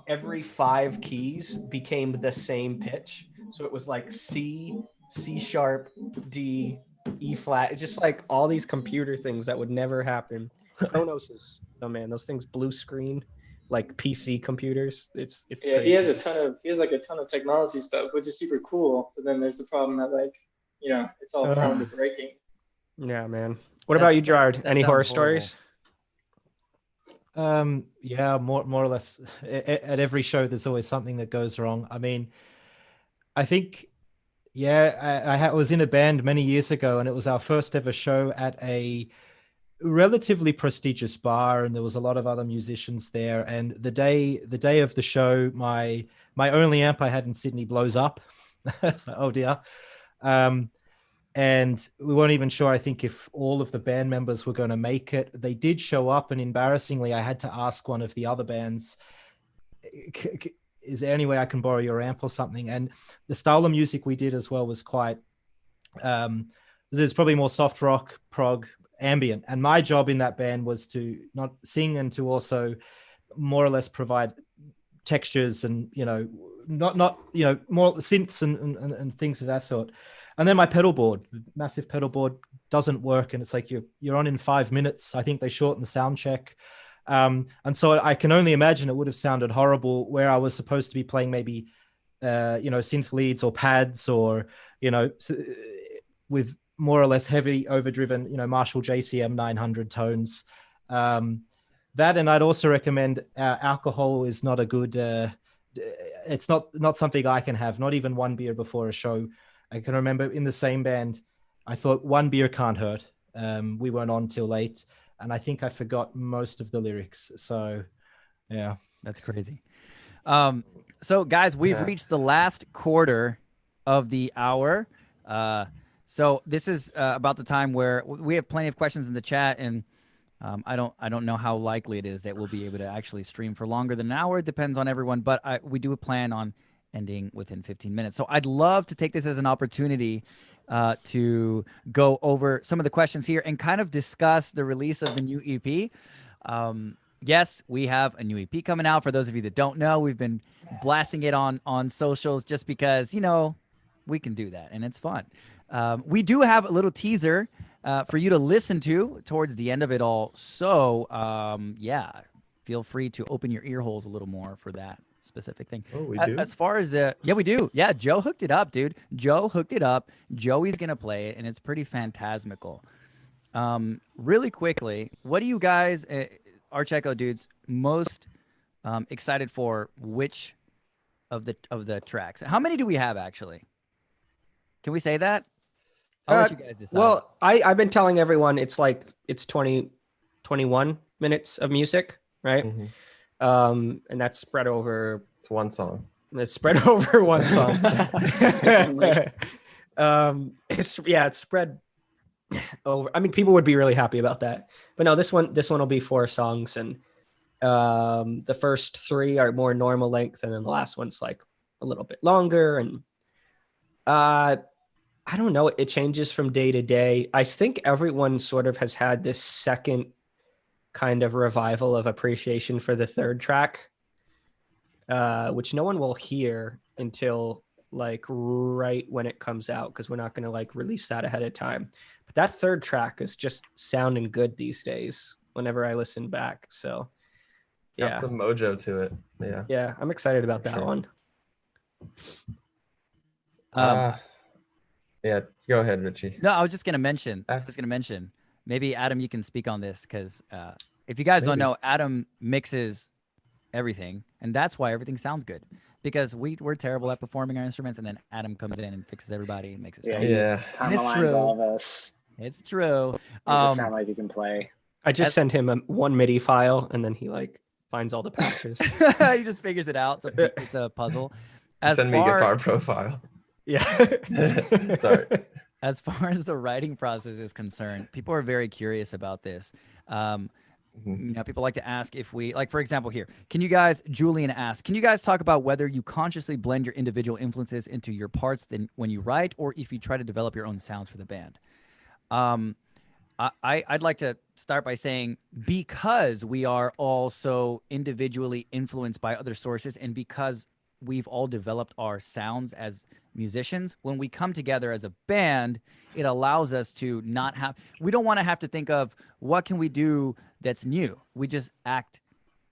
every 5 keys became the same pitch. So it was C, C sharp, D, E flat. It's just all these computer things that would never happen. Kronos is, oh man, those things blue screen, PC computers. It's crazy. He has a ton of technology stuff, which is super cool. But then there's the problem that it's all prone to breaking. Yeah, man. What about you, Gerard? Any horror stories? Yeah, more or less. At every show, there's always something that goes wrong. I mean, I think, I was in a band many years ago, and it was our first ever show at a relatively prestigious bar, and there was a lot of other musicians there. And the day of the show, my only amp I had in Sydney blows up. So, oh dear. And we weren't even sure, I think, if all of the band members were going to make it. They did show up, and embarrassingly, I had to ask one of the other bands, is there any way I can borrow your amp or something? And the style of music we did as well was quite, there's probably more soft rock, prog, ambient. And my job in that band was to not sing and to also more or less provide textures and, not more synths and things of that sort. And then my pedal board, massive pedal board, doesn't work, and it's you're on in 5 minutes. I think they shortened the sound check, and so I can only imagine it would have sounded horrible where I was supposed to be playing maybe, synth leads or pads or with more or less heavy overdriven, Marshall JCM 900 tones. That, and I'd also recommend alcohol is not a good. It's not something I can have. Not even one beer before a show. I can remember in the same band, I thought one beer can't hurt. We weren't on till late, and I think I forgot most of the lyrics. So, yeah, That's crazy. So guys, we've reached the last quarter of the hour. So this is about the time where we have plenty of questions in the chat, and I don't know how likely it is that we'll be able to actually stream for longer than an hour. It depends on everyone, but we do plan on ending within 15 minutes. So I'd love to take this as an opportunity to go over some of the questions here and kind of discuss the release of the new EP. Yes, we have a new EP coming out. For those of you that don't know, we've been blasting it on socials just because, you know, we can do that and it's fun. We do have a little teaser for you to listen to towards the end of it all. So, yeah, feel free to open your ear holes a little more for that specific thing. Oh, we do? As far as yeah, we do. Yeah, Joe hooked it up, dude. Joe hooked it up. Joey's going to play it, and it's pretty phantasmical. Really quickly, what do you guys, Arch Echo dudes, most excited for? Which of the tracks? How many do we have, actually? Can we say that? I'll let you guys decide. Well, I've been telling everyone it's 20, 21 minutes of music, right? Mm-hmm. And that's spread over. It's one song. It's spread over one song. It's spread over. I mean, people would be really happy about that. But no, this one will be 4 songs, and the first 3 are more normal length, and then the last one's like a little bit longer. And I don't know, it changes from day to day. I think everyone sort of has had this second kind of revival of appreciation for the third track, which no one will hear until like right when it comes out, because we're not going to like release that ahead of time. But that third track is just sounding good these days whenever I listen back. So got some mojo to it. Yeah, I'm excited about that one. Yeah, go ahead, Richie. No, I was just gonna mention. Maybe Adam, you can speak on this, because if you guys don't know, Adam mixes everything, and that's why everything sounds good. Because we're terrible at performing our instruments, and then Adam comes in and fixes everybody and makes it sound good. Yeah. And it's true. All of us. It's true. It just sound like you can play. I just sent him one MIDI file, and then he like finds all the patches. He just figures it out. It's a puzzle. Send me Guitar Pro file. Yeah. Sorry. As far as the writing process is concerned, people are very curious about this. You know, people like to ask if we, like, for example, here, Julian asks, can you guys talk about whether you consciously blend your individual influences into your parts when you write, or if you try to develop your own sounds for the band? I'd like to start by saying, because we are all so individually influenced by other sources, and because we've all developed our sounds as musicians, when we come together as a band, it allows us to we don't want to have to think of what can we do that's new. We just act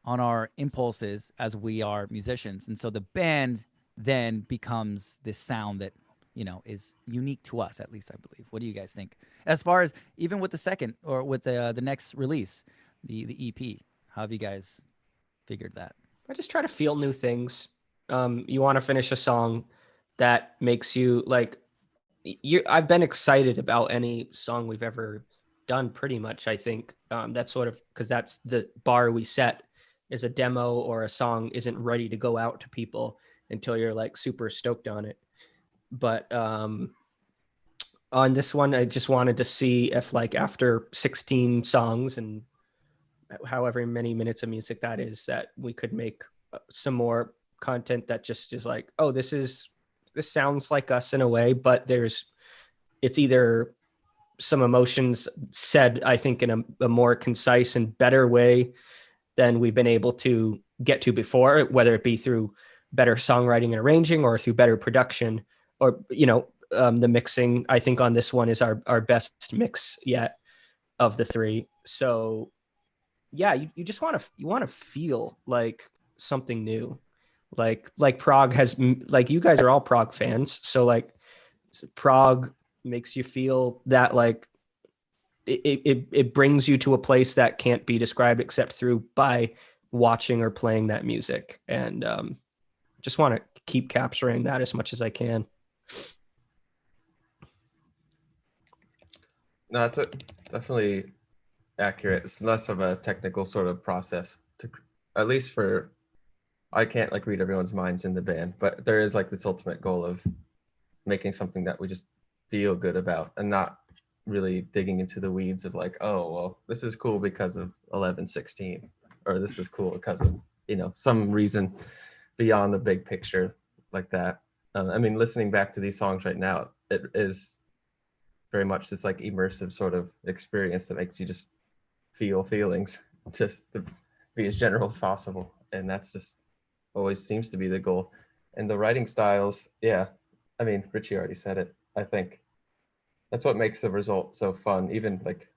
on our impulses as we are musicians. And so the band then becomes this sound that, you know, is unique to us, at least I believe. What do you guys think? As far as even with the second, or with the next release, the EP, how have you guys figured that? I just try to feel new things. You want to finish a song that makes you like, I've been excited about any song we've ever done, pretty much. I think that's sort of, because that's the bar we set, is a demo or a song isn't ready to go out to people until you're like super stoked on it. But on this one, I just wanted to see if, like, after 16 songs and however many minutes of music that is, that we could make some more content that just is like, oh, this sounds like us in a way, but it's either some emotions said, I think, in a more concise and better way than we've been able to get to before, whether it be through better songwriting and arranging, or through better production, or, you know, the mixing, I think, on this one is our best mix yet of the 3. So yeah, you just want to feel like something new, like Prague has, like, you guys are all Prague fans, so like Prague makes you feel that, like, it brings you to a place that can't be described except by watching or playing that music. And just want to keep capturing that as much as I can. No, it's definitely accurate. It's less of a technical sort of process to, at least for, I can't like read everyone's minds in the band, but there is like this ultimate goal of making something that we just feel good about and not really digging into the weeds of like, oh, well, this is cool because of 11/16, or this is cool because of, some reason beyond the big picture like that. I mean, listening back to these songs right now, it is very much this like immersive sort of experience that makes you just feel feelings, just to be as general as possible. And that's just always seems to be the goal. And the writing styles, yeah, I mean, Richie already said it. I think that's what makes the result so fun, even like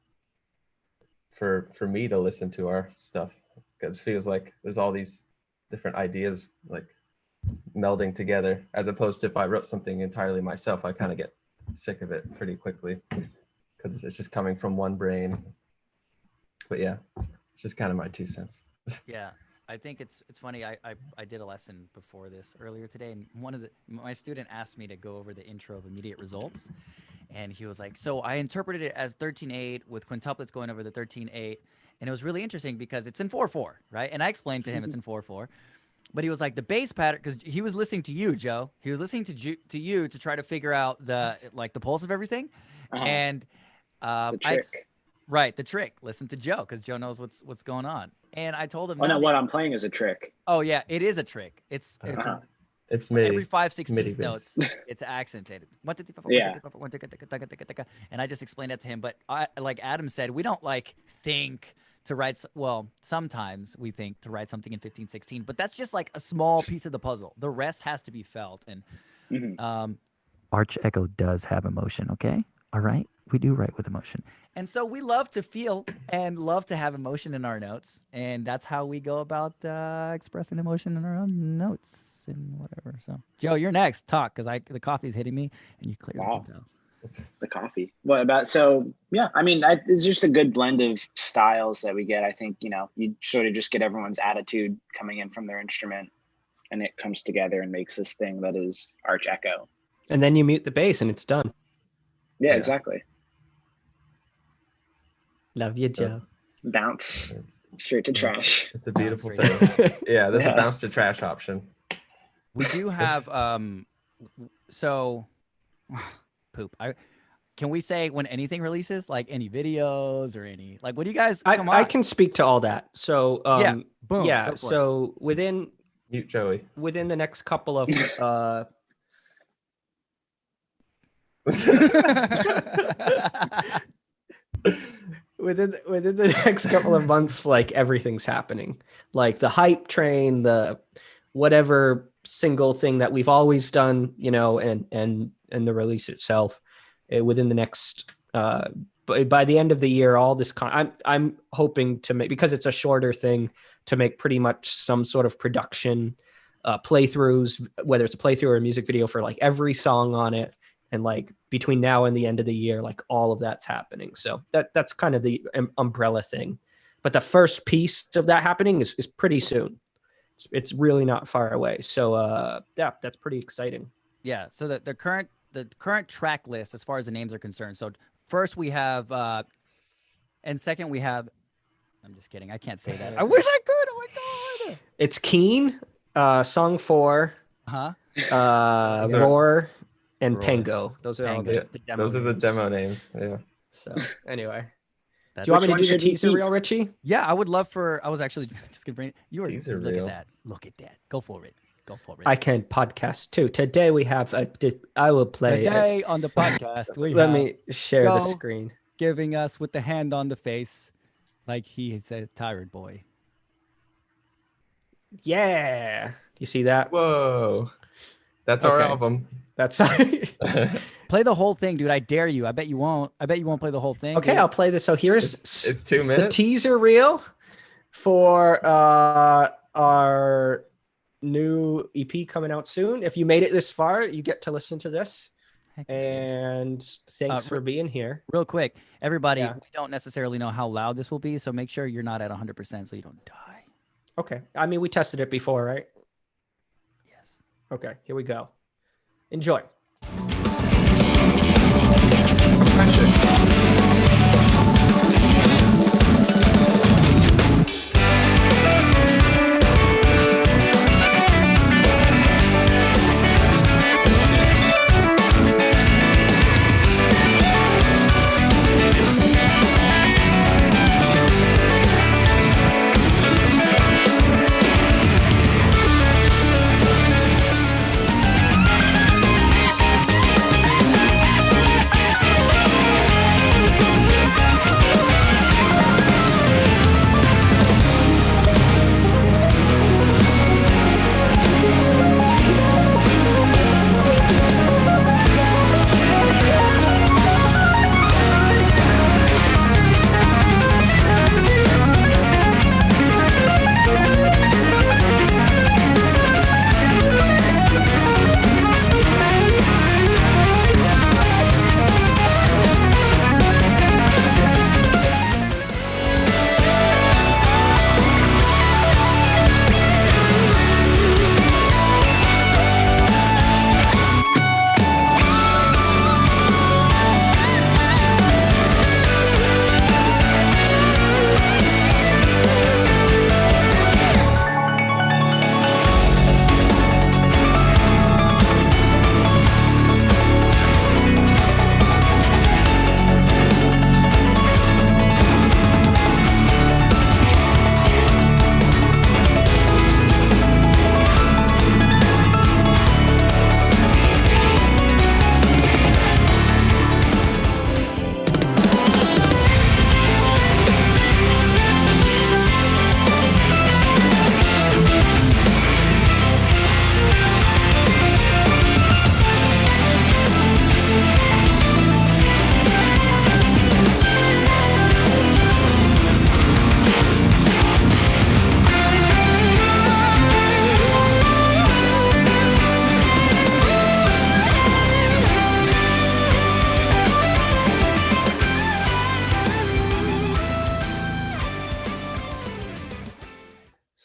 for me to listen to our stuff, because it feels like there's all these different ideas like melding together, as opposed to if I wrote something entirely myself, I kind of get sick of it pretty quickly because it's just coming from one brain. But yeah, it's just kind of my 2 cents. Yeah, I think it's funny. I did a lesson before this earlier today, and my student asked me to go over the intro of immediate results, and he was like, "So I interpreted it as 13/8 with quintuplets going over the 13/8." And it was really interesting because it's in 4/4, right? And I explained to him it's in 4/4. But he was like, the bass pattern, because he was listening to you, Joe. He was listening to you to try to figure out the pulse of everything. And the trick. Right, the trick. Listen to Joe, because Joe knows what's going on. And I told him, Oh, no, what I'm playing is a trick. Oh yeah, it is a trick. It's MIDI. Every 5/16 MIDI notes, it's accented. Yeah. And I just explained that to him. But like Adam said, we don't think to write. Well, sometimes we think to write something in 15/16, but that's just like a small piece of the puzzle. The rest has to be felt. And Arch Echo does have emotion. Okay, all right, we do write with emotion. And so we love to feel and love to have emotion in our notes. And that's how we go about expressing emotion in our own notes and whatever. So, Joe, you're next. Talk, because the coffee's hitting me and you clearly can tell. The coffee. What about, so yeah, I mean, it's just a good blend of styles that we get. I think, you sort of just get everyone's attitude coming in from their instrument, and it comes together and makes this thing that is Arch Echo. And then you mute the bass and it's done. Yeah, exactly. Love you, Joe. Bounce straight to trash. It's a beautiful thing. Yeah, there's a bounce to trash option. We do have so poop. Can we say when anything releases, like any videos or any what do you guys I can speak to all that. So yeah, boom. Yeah, so within mute Joey. Within the next couple of within the next couple of months, like everything's happening, like the hype train, the whatever single thing that we've always done, and the release itself within the next by the end of the year, all this I'm hoping to make, because it's a shorter thing, to make pretty much some sort of production playthroughs, whether it's a playthrough or a music video for like every song on it. And like between now and the end of the year, like all of that's happening. So that's kind of the umbrella thing. But the first piece of that happening is pretty soon. It's really not far away. So yeah, that's pretty exciting. Yeah. So the current track list, as far as the names are concerned. So first we have, and second we have. I'm just kidding. I can't say that. I wish I could. Oh my god. It's Keen, song 4. Roar. And Pango. Those are all the demo Those are the demo names. Yeah. So anyway. Do you want me to do the teaser reel, Richie? Yeah, I would love for. I was actually just gonna bring it. You were teaser look reel. At that. Look at that. Go for it. Go for it. I can podcast too. Today we have I will play today on the podcast. Let me share the screen. Giving us with the hand on the face, like he is a tired boy. Yeah. You see that? Whoa. That's our album. That's play the whole thing, dude. I dare you. I bet you won't. I bet you won't play the whole thing. Okay, dude. I'll play this. So here's it's 2 minutes. The teaser reel for our new EP coming out soon. If you made it this far, you get to listen to this. And thanks for being here. Real quick, everybody, we don't necessarily know how loud this will be, so make sure you're not at 100% so you don't die. Okay. I mean, we tested it before, right? Yes. Okay, here we go. Enjoy. Pressure.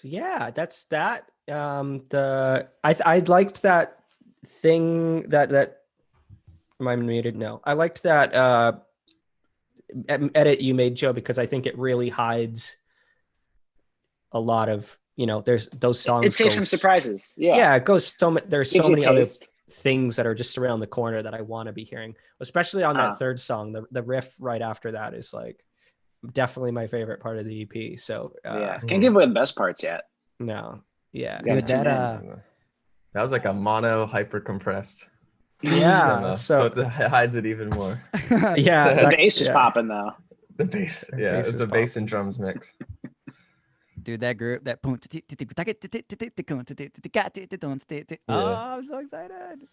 Yeah, that's that. I liked that thing that am I muted? No, I liked that edit you made, Joe, because I think it really hides a lot of, there's those songs. It saves some surprises. Yeah. Yeah, it goes there's Gives so you many a other taste. things that are just around the corner that I want to be hearing, especially on that Ah. third song. The riff right after that is like definitely my favorite part of the EP. So Yeah. Can't give away the best parts yet. no, yeah, You gotta Dude, tune that in. That was like a mono hyper compressed. yeah. So it hides it even more. Yeah, The bass is popping though. The bass, The yeah, bass it's is a bass popping. and drums mix. Dude, that group, that oh, Yeah. I'm so excited.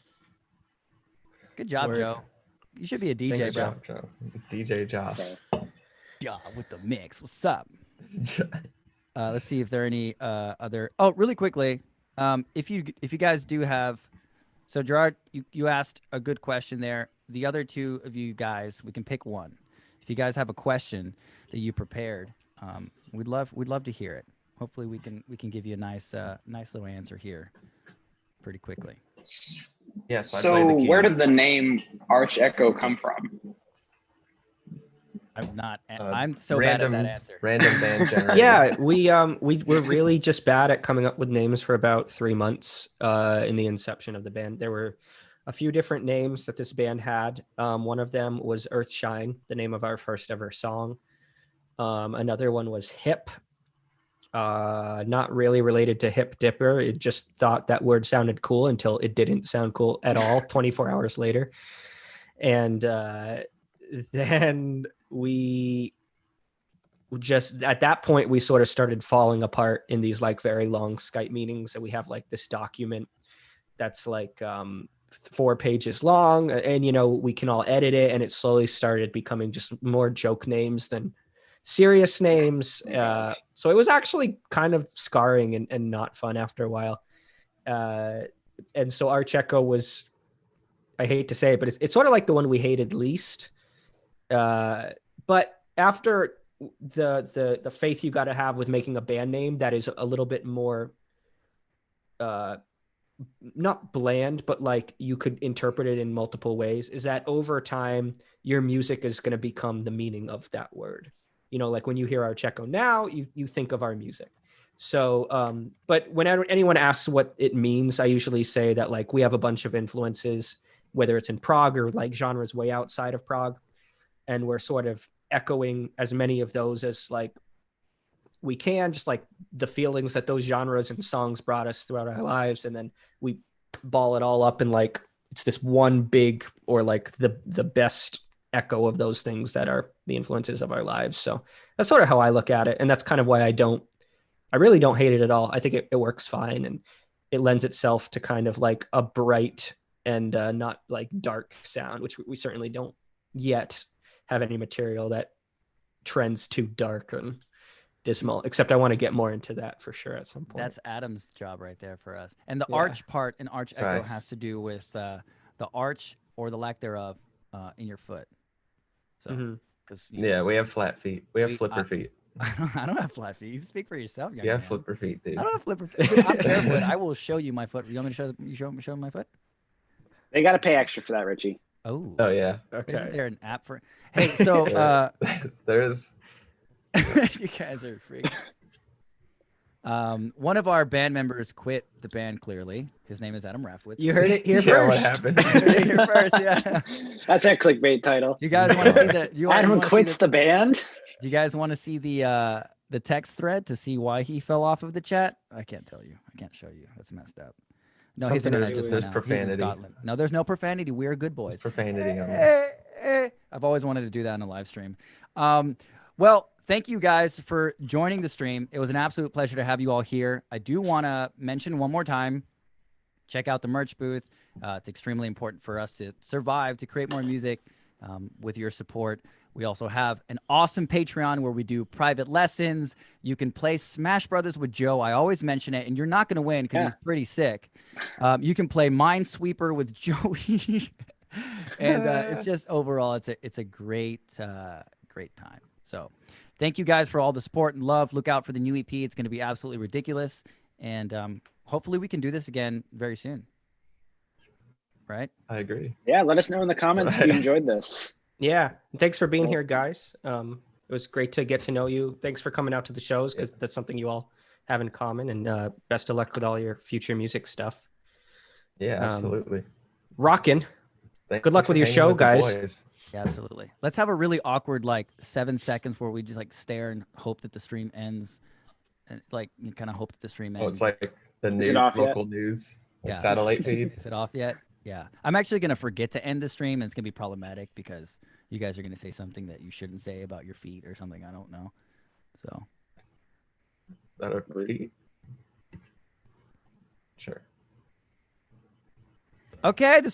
Good job, Word. Joe. You should be a DJ, Thanks, bro. Joe. DJ Josh. Okay. Yeah, with the mix. What's up? Let's see if there are any other. Oh, really quickly, if you guys do have, so Gerard, you asked a good question there. The other two of you guys, we can pick one. If you guys have a question that you prepared, we'd love to hear it. Hopefully, we can give you a nice little answer here, pretty quickly. Yeah, so I So played the where keys. did the name Arch Echo come from? I'm not. I'm so bad at that answer. Random band generator. Yeah, we were really just bad at coming up with names for about 3 months in the inception of the band. There were a few different names that this band had. One of them was Earthshine, the name of our first ever song. Another one was Hip, not really related to Hip Dipper. It just thought that word sounded cool until it didn't sound cool at all 24 hours later. And then we just at that point we sort of started falling apart in these like very long Skype meetings, and we have like this document that's like 4 pages long, and we can all edit it, and it slowly started becoming just more joke names than serious names. So it was actually kind of scarring and not fun after a while. And so Arch Echo was, I hate to say it, but it's sort of like the one we hated least. But after the faith you got to have with making a band name that is a little bit more not bland, but like you could interpret it in multiple ways, is that over time your music is going to become the meaning of that word. Like when you hear Arch Echo now, you think of our music. So but whenever anyone asks what it means, I usually say that like we have a bunch of influences, whether it's in prog or like genres way outside of prog, and we're sort of echoing as many of those as like we can, just like the feelings that those genres and songs brought us throughout our lives, and then we ball it all up and like it's this one big, or like the best echo of those things that are the influences of our lives. So that's sort of how I look at it, and that's kind of why I really don't hate it at all. I think it works fine, and it lends itself to kind of like a bright and not like dark sound, which we certainly don't yet have any material that trends too dark and dismal, except I want to get more into that for sure at some point. That's Adam's job right there for us. And the arch part in Arch Echo Right. has to do with the arch or the lack thereof in your foot. So, because we have flat feet. We have We- flipper feet. I don't have flat feet. You speak for yourself, young You have man. flipper feet, dude. I don't have flipper feet. I'm barefoot. I will show you my foot. You want me to show my foot? They got to pay extra for that, Richie. Oh, Oh yeah. Isn't there an app for? Hey, so There is. you guys are freaks. One of our band members quit the band. Clearly, his name is Adam Rafwitz. You heard it here Yeah, what first. happened? You heard it here first, yeah. That's a clickbait title. You guys want to see the? Adam quits the band. Do you guys want to see the text thread to see why he fell off of the chat? I can't tell you. I can't show you. That's messed up. No, his Something to internet do just with went out. He's in profanity. Scotland. No, there's no profanity. We're good boys. There's profanity on there. I've always wanted to do that in a live stream. Well, thank you guys for joining the stream. It was an absolute pleasure to have you all here. I do want to mention one more time, check out the merch booth. It's extremely important for us to survive, to create more music with your support. We also have an awesome Patreon where we do private lessons. You can play Smash Brothers with Joe. I always mention it, and you're not going to win because he's pretty sick. You can play Minesweeper with Joey. And it's just overall, it's a great, great time. So thank you guys for all the support and love. Look out for the new EP. It's going to be absolutely ridiculous. And hopefully we can do this again very soon. Right? I agree. Yeah, let us know in the comments if you enjoyed this. Yeah. Thanks for being here, guys. It was great to get to know you. Thanks for coming out to the shows because that's something you all have in common. And best of luck with all your future music stuff. Yeah, absolutely. Rockin'. Thanks Good luck for with your hanging show, with the guys. boys. Yeah, absolutely. Let's have a really awkward 7 seconds where we just stare and hope that the stream ends. And you kind of hope that the stream ends. Oh, it's like the Is news, it off yet? local news, Yeah. satellite feed. Is it off yet? Yeah. I'm actually going to forget to end the stream, and it's going to be problematic because you guys are going to say something that you shouldn't say about your feet or something. I don't know. So. That are feet? Sure. Okay, the